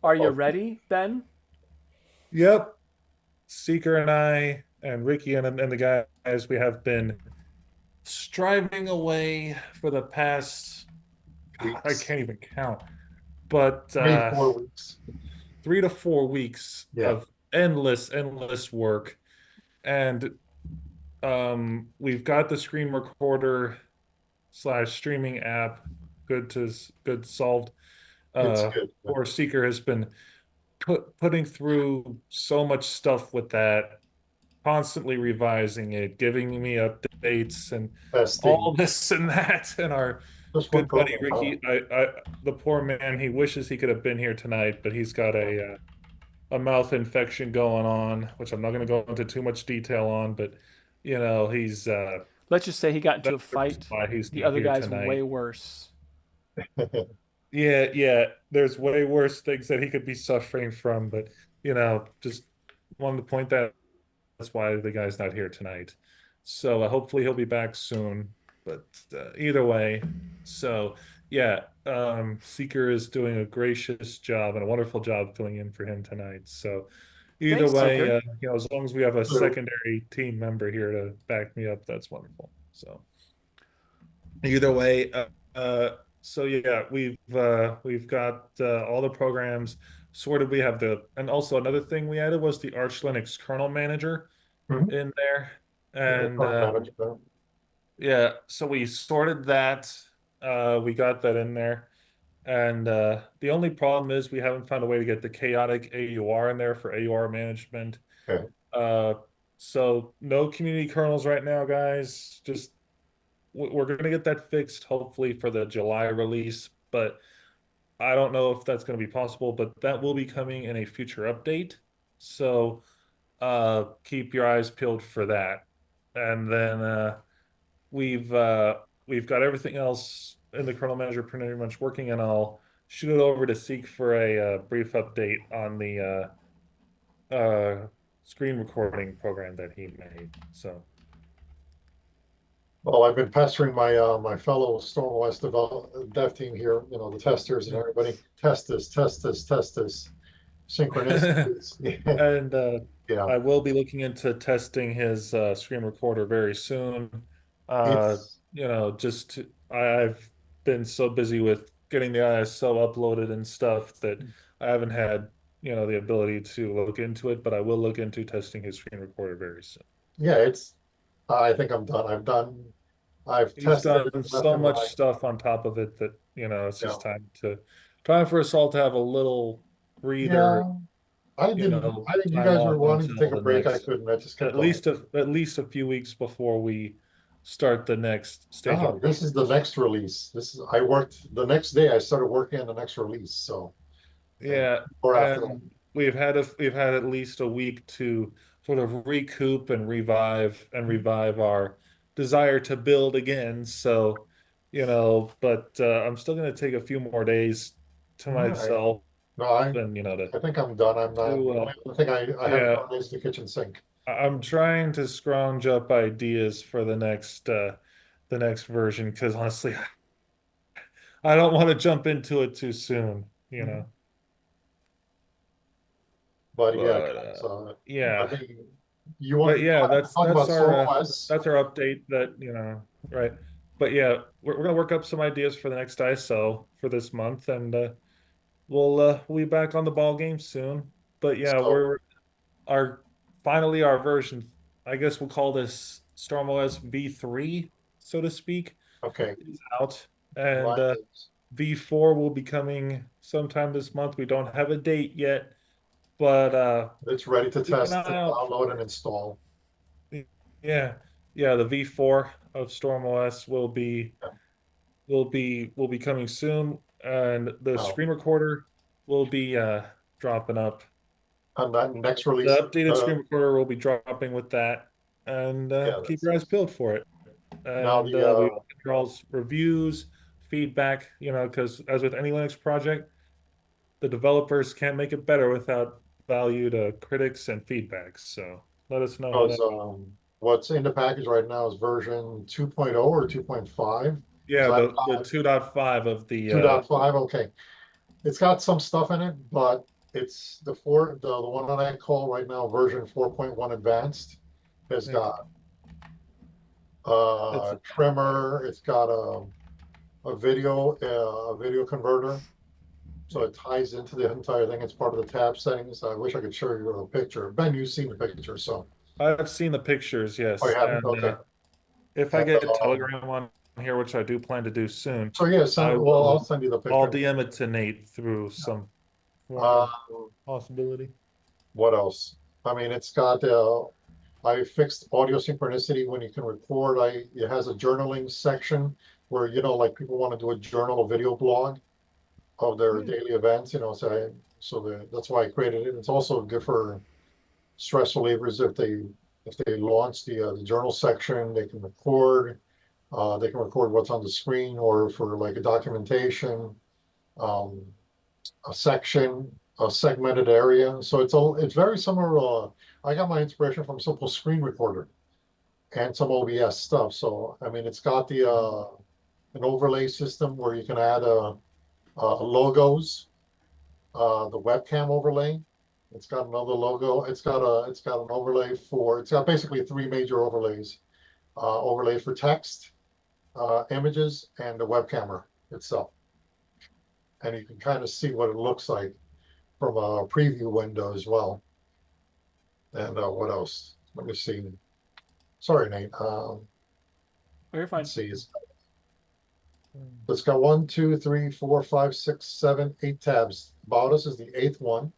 are you Oh. ready, Ben? Yep. Seeker and I and Ricky and the guys, we have been striving away for the past, God, I Weeks. can't even count, but 3-4 weeks. 3 to 4 weeks Yeah. of endless work. And we've got the screen recorder / streaming app good solved. It's good. Or Seeker has been putting through so much stuff with that, constantly revising it, giving me updates and Testing. all this and that. And our Just one good buddy program. Ricky, the poor man, he wishes he could have been here tonight, but he's got a mouth infection going on, which I'm not going to go into too much detail on, but he's Let's just say he got into a that's fight. why he's The not other here guy's tonight. way worse. Yeah, there's way worse things that he could be suffering from, but just wanted to point that's why the guy's not here tonight. So hopefully he'll be back soon. But either way, so yeah, Seeker is doing a gracious job and a wonderful job filling in for him tonight. So either Thanks, way, Seeker. as long as we have a Sure. secondary team member here to back me up, that's wonderful. So either way, so yeah, we've got all the programs sorted. We have and also another thing we added was the Arch Linux kernel manager Mhm. in there, and Management. yeah, so we sorted that. We got that in there, and the only problem is we haven't found a way to get the chaotic AUR in there for AUR management. Okay. So no community kernels right now, guys. Just we're going to get that fixed hopefully for the July release, but I don't know if that's going to be possible, but that will be coming in a future update. So keep your eyes peeled for that. And then we've got everything else in the kernel manager pretty much working, and I'll shoot it over to Seek for a brief update on the screen recording program that he made. So Well, I've been pestering my fellow StormOS dev team here, the testers and everybody. Test this. synchronicities. And Yeah, I will be looking into testing his screen recorder very soon. it's I've been so busy with getting the ISO uploaded and stuff that I haven't had, the ability to look into it, but I will look into testing his screen recorder very soon. yeah, it's I think I'm done. I've He's tested it done left so and much right. stuff on top of it that, it's Yeah. just time for us all to have a little breather, Yeah. I think you time guys were off wanting to until take a the break. I next, couldn't. I just kept at going. least a few weeks before we start the next stage No, of. this is the next release. I worked the next day. I started working on the next release. So, and Yeah, or after that. and we've had at least a week to sort of recoup and revive our desire to build again. So, but I'm still going to take a few more days to All right. myself, No, and I think I'm done. I'm not. to The only other thing I haven't yeah, done is the kitchen sink. I'm trying to scrounge up ideas for the next version, because honestly, I don't want to jump into it too soon. But yeah, But guys, I yeah. think you But want yeah, to talk about SolarOS. that's our update, right. But yeah, we're gonna work up some ideas for the next ISO for this month, and we'll be back on the ball game soon. But yeah, So we're our finally our version, I guess we'll call this StormOS V3, so to speak, okay, is out, and mine is V4 will be coming sometime this month. We don't have a date yet, but it's ready to keep an test eye and out download and for it. install. Yeah, yeah, the V4 of StormOS will be coming soon, and the Now, screen recorder will be dropping up. on that next The release, updated screen recorder will be dropping with that, and yeah, keep your eyes peeled for it. now And the we welcome y'all's reviews, feedback, because as with any Linux project, the developers can't make it better without value to critics and feedback. So let us know how because that. what's in the package right now is version 2.0 or 2.5. Yeah, So I've the got 2.5 of the 2.5. Okay, it's got some stuff in it, but it's the one that I call right now version 4.1 advanced has yeah, got it's trimmer. It's got a video converter. So it ties into the entire thing. It's part of the tab settings. I wish I could show you a picture. Ben, you've seen the picture, so. I've seen the pictures, Oh, you yes, haven't? and Okay. if I And, get Telegram on here, which I do plan to do soon, so yeah, I well, I'll will. send you the I'll picture. DM it to Nate through some form Uh, of possibility. what else? I mean, it's got, I fixed audio synchronicity when you can record. It has a journaling section where, like people want to do a journal, a video blog of their Yeah. daily events, that's why I created it. It's also good for stress relievers if they launch the journal section, they can record. They can record what's on the screen, or for like a documentation, um, a section, a segmented area. So it's very similar. I got my inspiration from simple screen recorder and some OBS stuff. So I mean, it's got an overlay system where you can add logos, the webcam overlay. It's got another logo. It's got an overlay it's got basically three major overlays. Overlay for text, images, and the webcam itself. And you can kind of see what it looks like from a preview window as well. And what else? Let me see. Sorry, Nate. Oh, you're fine. Let's see. It's got 1, 2, 3, 4, 5, 6, 7, 8 tabs. About us is the eighth one.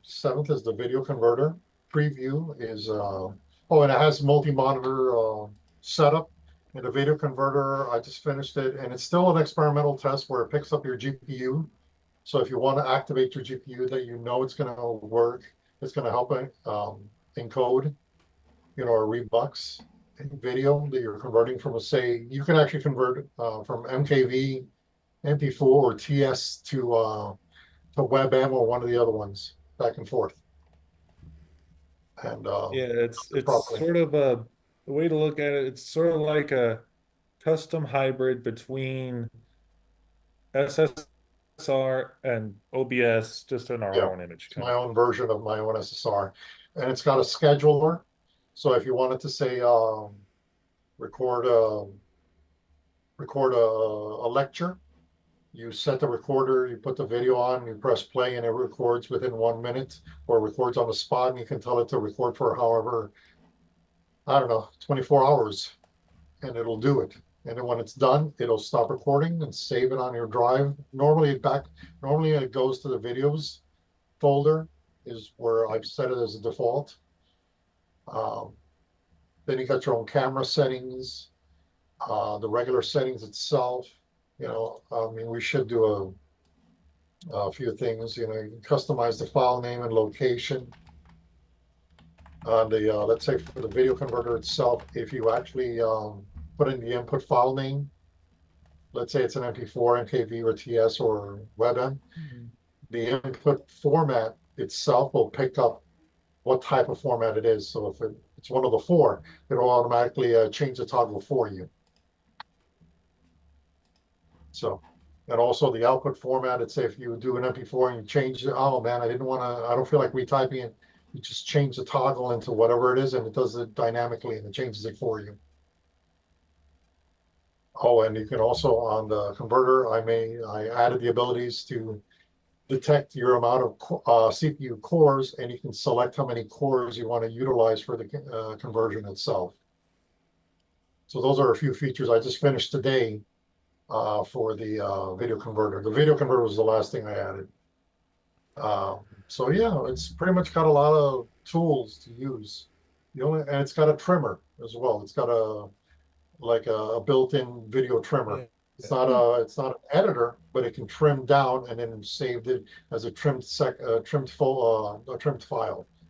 Seventh is the video converter. Preview is and it has multi-monitor setup. And the video converter, I just finished it, and it's still an experimental test where it picks up your GPU. So if you want to activate your GPU, that it's going to work, it's going to help encode, a Redux video that you're converting from you can actually convert from MKV, MP4, or TS to WebM or one of the other ones, back and forth. And Yeah, it's properly. sort of the way to look at it. It's sort of like a custom hybrid between SSD SSR and OBS just in our Yeah, own image. It's my own version of my own SSR, and it's got a scheduler. So if you wanted to say, record a lecture, you set the recorder, you put the video on, you press play, and it records within 1 minute, or records on the spot, and you can tell it to record for however, I don't know, 24 hours, and it'll do it. And then when it's done, it'll stop recording and save it on your drive. Normally it goes to the videos folder is where I've set it as a default. Then you got your own camera settings, the regular settings itself. You know, I mean, we should do a few things. You know, you can customize the file name and location. On the let's say for the video converter itself, if you actually put in the input file name, let's say it's an MP4, MKV, or TS, or WebM, the input format itself will pick up what type of format it is. So if it's one of the four, it'll automatically change the toggle for you. So, and also the output format, it's if you do an MP4 and you change it, oh man, I don't feel like retyping it. You just change the toggle into whatever it is, and it does it dynamically, and it changes it for you. Oh, and you can also, on the converter, I added the abilities to detect your amount of CPU cores, and you can select how many cores you want to utilize for the conversion itself. So those are a few features I just finished today for the video converter. The video converter was the last thing I added. So yeah, it's pretty much got a lot of tools to use. And it's got a trimmer as well. It's got a built-in video trimmer. It's not an editor, but it can trim down and then saved it as a trimmed file.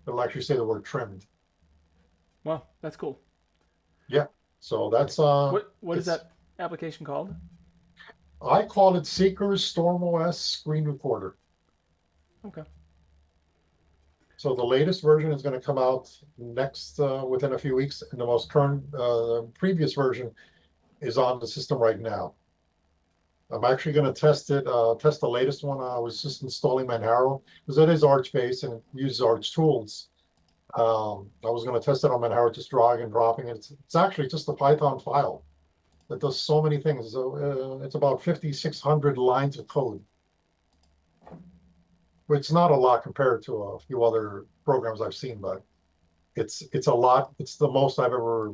It'll actually say the word trimmed. Wow, that's cool. Yeah. So that's what is that application called? I call it Seeker's Storm OS Screen Recorder. Okay. So the latest version is going to come out next within a few weeks, and the most current previous version is on the system right now. I'm actually going to test the latest one. I was just installing Manjaro because it is Arch based and it uses Arch tools. I was going to test it on Manjaro, just drag and dropping it. It's actually just a Python file that does so many things. So it's about 5,600 lines of code, which is not a lot compared to a few other programs I've seen, but it's a lot. It's the most I've ever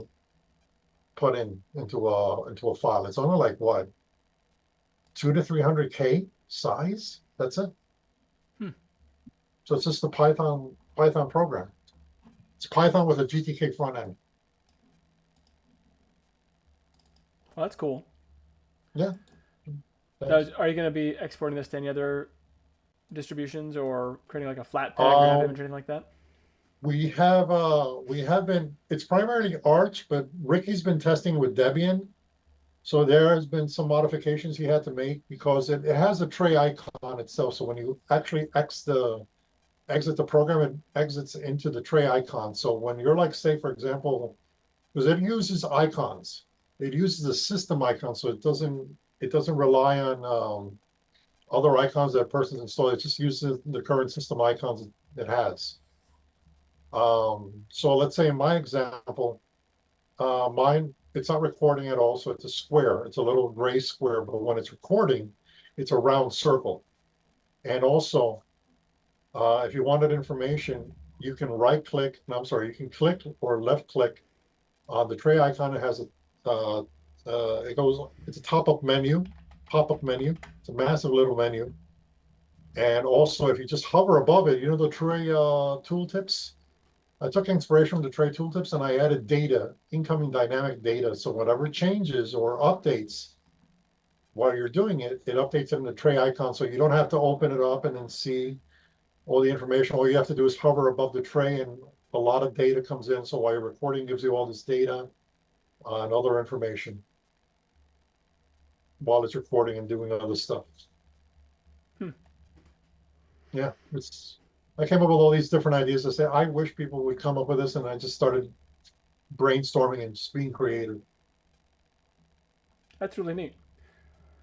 put into a file. It's only like what, 200 to 300K size. That's it. So it's just a Python program. It's Python with a GTK front end. Well, that's cool. Yeah. Now, are you going to be exporting this to any other distributions or creating like a Flatpak or app image or anything like that? We have been, it's primarily Arch, but Ricky's been testing with Debian. So there has been some modifications he had to make because it has a tray icon itself. So when you actually exit the program, it exits into the tray icon. So when you're like, say, for example, because it uses icons, it uses the system icon. So it doesn't rely on other icons that a person's installed. It just uses the current system icons it has. So let's say in my example, mine, it's not recording at all. So it's a square. It's a little gray square, but when it's recording, it's a round circle. And also, if you wanted information, you can you can click or left click on the tray icon. It has it's a pop-up menu. It's a massive little menu. And also, if you just hover above it, you know the tray tooltips? I took inspiration from the tray tooltips and I added data, incoming dynamic data. So whatever changes or updates while you're doing it, it updates in the tray icon. So you don't have to open it up and then see all the information. All you have to do is hover above the tray and a lot of data comes in. So while you're recording, it gives you all this data and other information while it's recording and doing other stuff. Yeah, I came up with all these different ideas. I said, I wish people would come up with this, and I just started brainstorming and just being creative. That's really neat.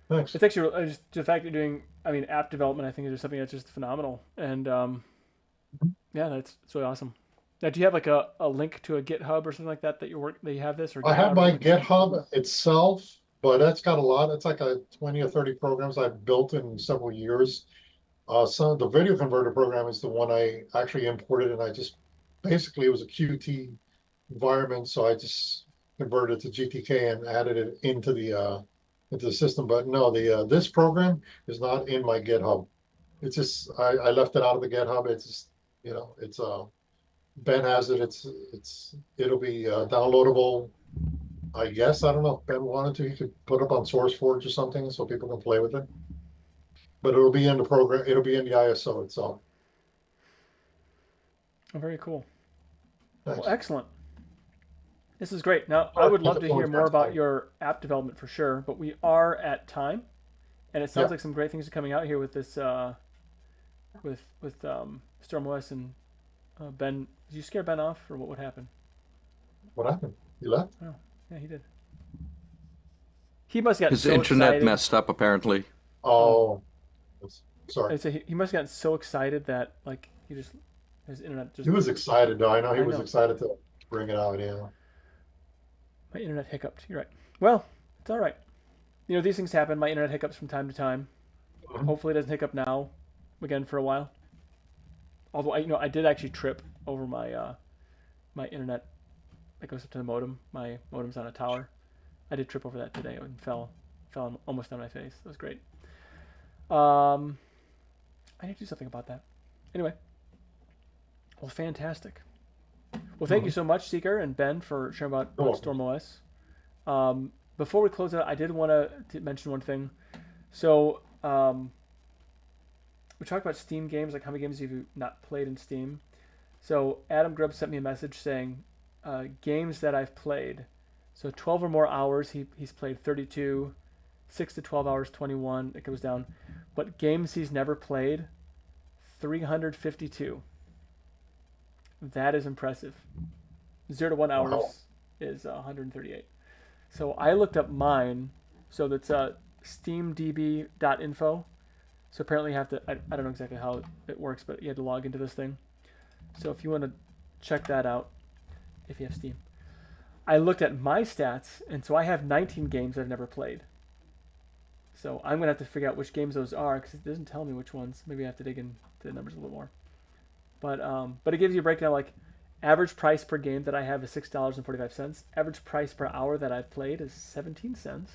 Thanks. It's actually just the fact that you're doing, I mean, app development. I think is just something that's just phenomenal, and yeah, it's really awesome. Now, do you have like a link to a GitHub or something like that that you have this, or I have GitHub or my something like that? GitHub itself, but that's got a lot. It's like a 20 or 30 programs I've built in several years. Some of the video converter program is the one I actually imported, and I just basically it was a Qt environment, so I just converted to GTK and added it into the system. But no, the this program is not in my GitHub. It's just I left it out of the GitHub. It's just it's Ben has it. It'll be downloadable. I guess I don't know if Ben wanted to. He could put up on SourceForge or something so people can play with it. But it'll be in the program. It'll be in the ISO itself. Oh, very cool. Thanks. Well, excellent. This is great. Now, I Sure, would love keep to it hear going, more that's about fine. your app development for sure, but we are at time, and it sounds Yeah. like some great things are coming out here with this, with StormOS and Ben. Did you scare Ben off, or what would happen? What happened? You left? Oh, yeah, he did. He must have gotten His so internet excited. messed up apparently. Oh, sorry. I'd say he must have gotten so excited that like his internet just He was excited though. I know he I was know. excited to bring it out. Yeah. my internet hiccuped. You're right. Well, it's all right. You know, these things happen. My internet hiccups from time to time. Mhm. Hopefully, it doesn't hiccup now again for a while. Although I did actually trip over my internet that goes up to the modem. My modem's on a tower. I did trip over that today and fell almost on my face. That was great. I need to do something about that. Anyway, well, fantastic. Well, thank you so much, Seeker and Ben, for sharing about You're welcome. StormOS. Before we close it out, I did want to mention one thing. So, we talked about Steam games, like how many games have you not played in Steam? So, Adam Grubb sent me a message saying games that I've played. So, 12 or more hours, he's played 32, 6 to 12 hours, 21, it goes down. But games he's never played, 352. That is impressive. 0 to 1 hours Wow. is 138. So I looked up mine. So that's steamdb.info. So apparently you have to, I don't know exactly how it works, but you had to log into this thing. So if you want to check that out, if you have Steam. I looked at my stats, and so I have 19 games I've never played. So I'm going to have to figure out which games those are, because it doesn't tell me which ones. Maybe I have to dig into the numbers a little more. But it gives you a breakdown, like average price per game that I have is $6.45. Average price per hour that I've played is 17 cents.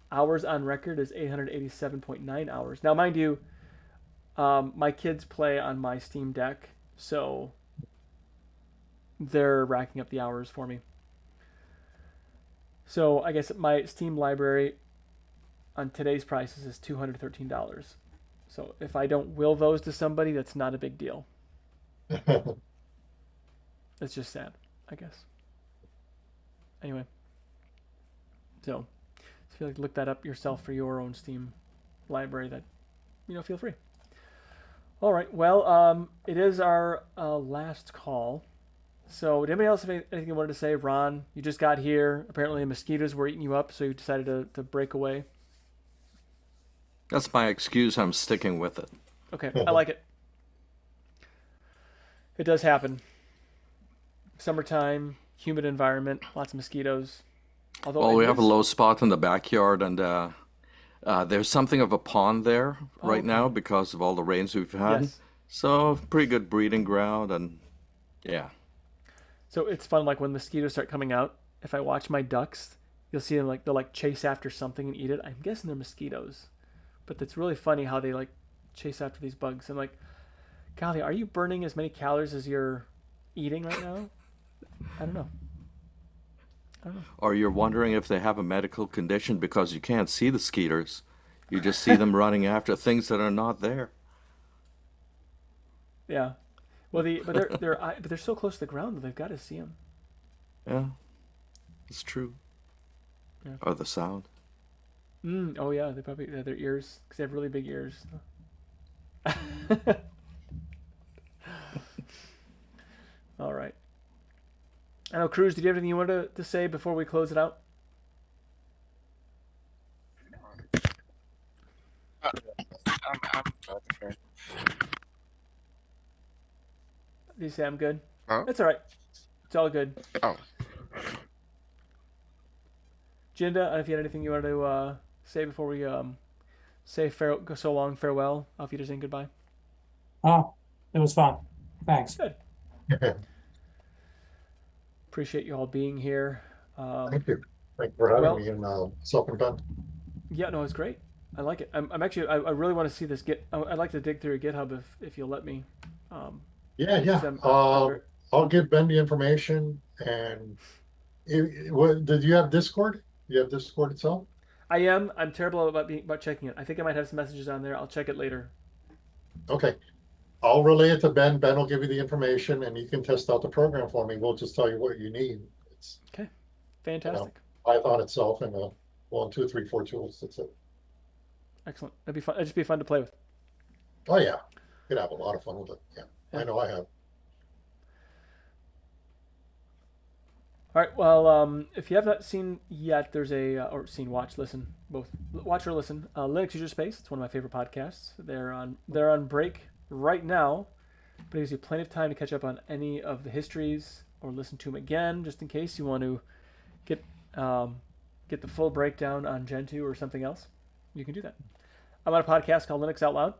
Hours on record is 887.9 hours. Now, mind you, my kids play on my Steam Deck, so they're racking up the hours for me. So I guess my Steam library on today's prices is $213. So if I don't will those to somebody, that's not a big deal. It's just sad, I guess. Anyway, so if you like look that up yourself for your own Steam library, that feel free. All right, well, it is our last call. So, did anybody else have anything you wanted to say? Ron, you just got here. Apparently, the mosquitoes were eating you up, so you decided to break away. That's my excuse. I'm sticking with it. Okay, I like it. It does happen. Summertime, humid environment, lots of mosquitoes. Although Well, it we have a is- low spot in the backyard, and there's something of a pond there right okay. now because of all the rains we've had. Yes. So, pretty good breeding ground, and yeah. So it's fun, like when mosquitoes start coming out. If I watch my ducks, you'll see them they'll chase after something and eat it. I'm guessing they're mosquitoes, but it's really funny how they chase after these bugs. I'm like, golly, are you burning as many calories as you're eating right now? I don't know. Or you're wondering if they have a medical condition because you can't see the skeeters. You just see them running after things that are not there. Yeah. Well, but they're so close to the ground that they've got to see them. Yeah, it's true. Yeah. Or the sound. Oh yeah, they probably their ears because they have really big ears. All right. I know, Cruz. Did you have anything you wanted to say before we close it out? Okay. Did you say I'm good? Huh? That's all right. It's all good. Oh, Jinda, I don't know if you had anything you wanted to say before we say go so long, farewell. Auf Wiedersehen, goodbye. Oh, it was fun. Thanks. Good. Appreciate you all being here. Thank you. Thank you for having well- me in Southern Bend. Yeah, no, it's great. I like it. I'm actually, I really want to see this. I'd like to dig through your GitHub if you'll let me. Yeah, yeah. I'm I'll give Ben the information. And did you have Discord? You have Discord itself? I am. I'm terrible about checking it. I think I might have some messages on there. I'll check it later. Okay. I'll relay it to Ben. Ben will give you the information, and you can test out the program for me. We'll just tell you what you need. It's Fantastic. Python itself and 1, 2, 3, 4 tools. That's it. Excellent. That'd be fun. It'd just be fun to play with. Oh yeah, you'd have a lot of fun with it. Yeah, Yeah. I know I have. All right. Well, if you have not seen yet, there's watch, listen, both watch or listen. Linux User Space. It's one of my favorite podcasts. They're on break right now, but it gives you plenty of time to catch up on any of the histories or listen to them again, just in case you want to get the full breakdown on Gentoo or something else. You can do that. I'm on a podcast called Linux Out Loud.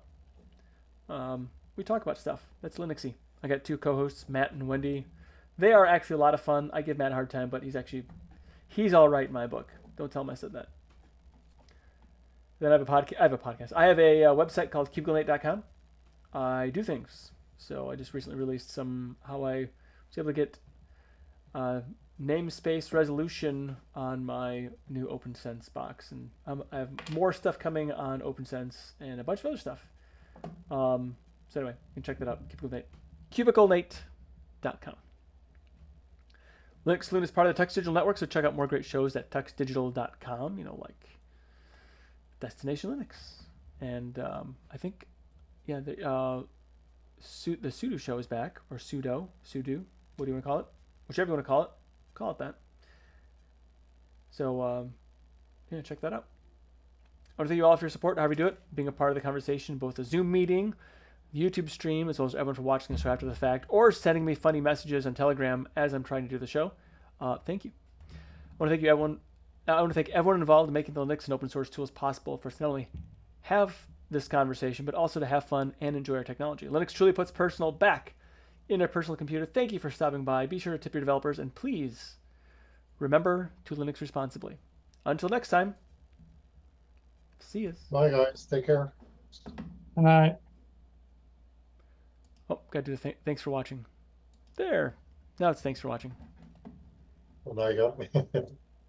We talk about stuff that's Linuxy. I got 2 co-hosts, Matt and Wendy. They are actually a lot of fun. I give Matt a hard time, but he's all right in my book. Don't tell him I said that. Then I have a podcast. I have a website called cubiclenate.com. I do things. So I just recently released how I was able to get namespace resolution on my new OpenSense box, and I have more stuff coming on OpenSense and a bunch of other stuff. So anyway, you can check that out. Cubiclenate.com. Linux Saloon is part of the Tux Digital Network, so check out more great shows at tuxdigital.com. Like Destination Linux, and I think, the Sudo show is back, or Sudo. What do you want to call it? Whichever you want to call it that. So check that out. I want to thank you all for your support, however you do it, being a part of the conversation, both the Zoom meeting, the YouTube stream, as well as everyone for watching the show after the fact, or sending me funny messages on Telegram as I'm trying to do the show. Thank you. I want to thank everyone involved in making the Linux and open source tools possible for us to not only have this conversation, but also to have fun and enjoy our technology. Linux truly puts personal back in a personal computer. Thank you for stopping by. Be sure to tip your developers, and please remember to Linux responsibly. Until next time, see you. Bye guys. Take care. Good night. Oh, got to do the thanks for watching. There. Now it's thanks for watching. Well, now you got me.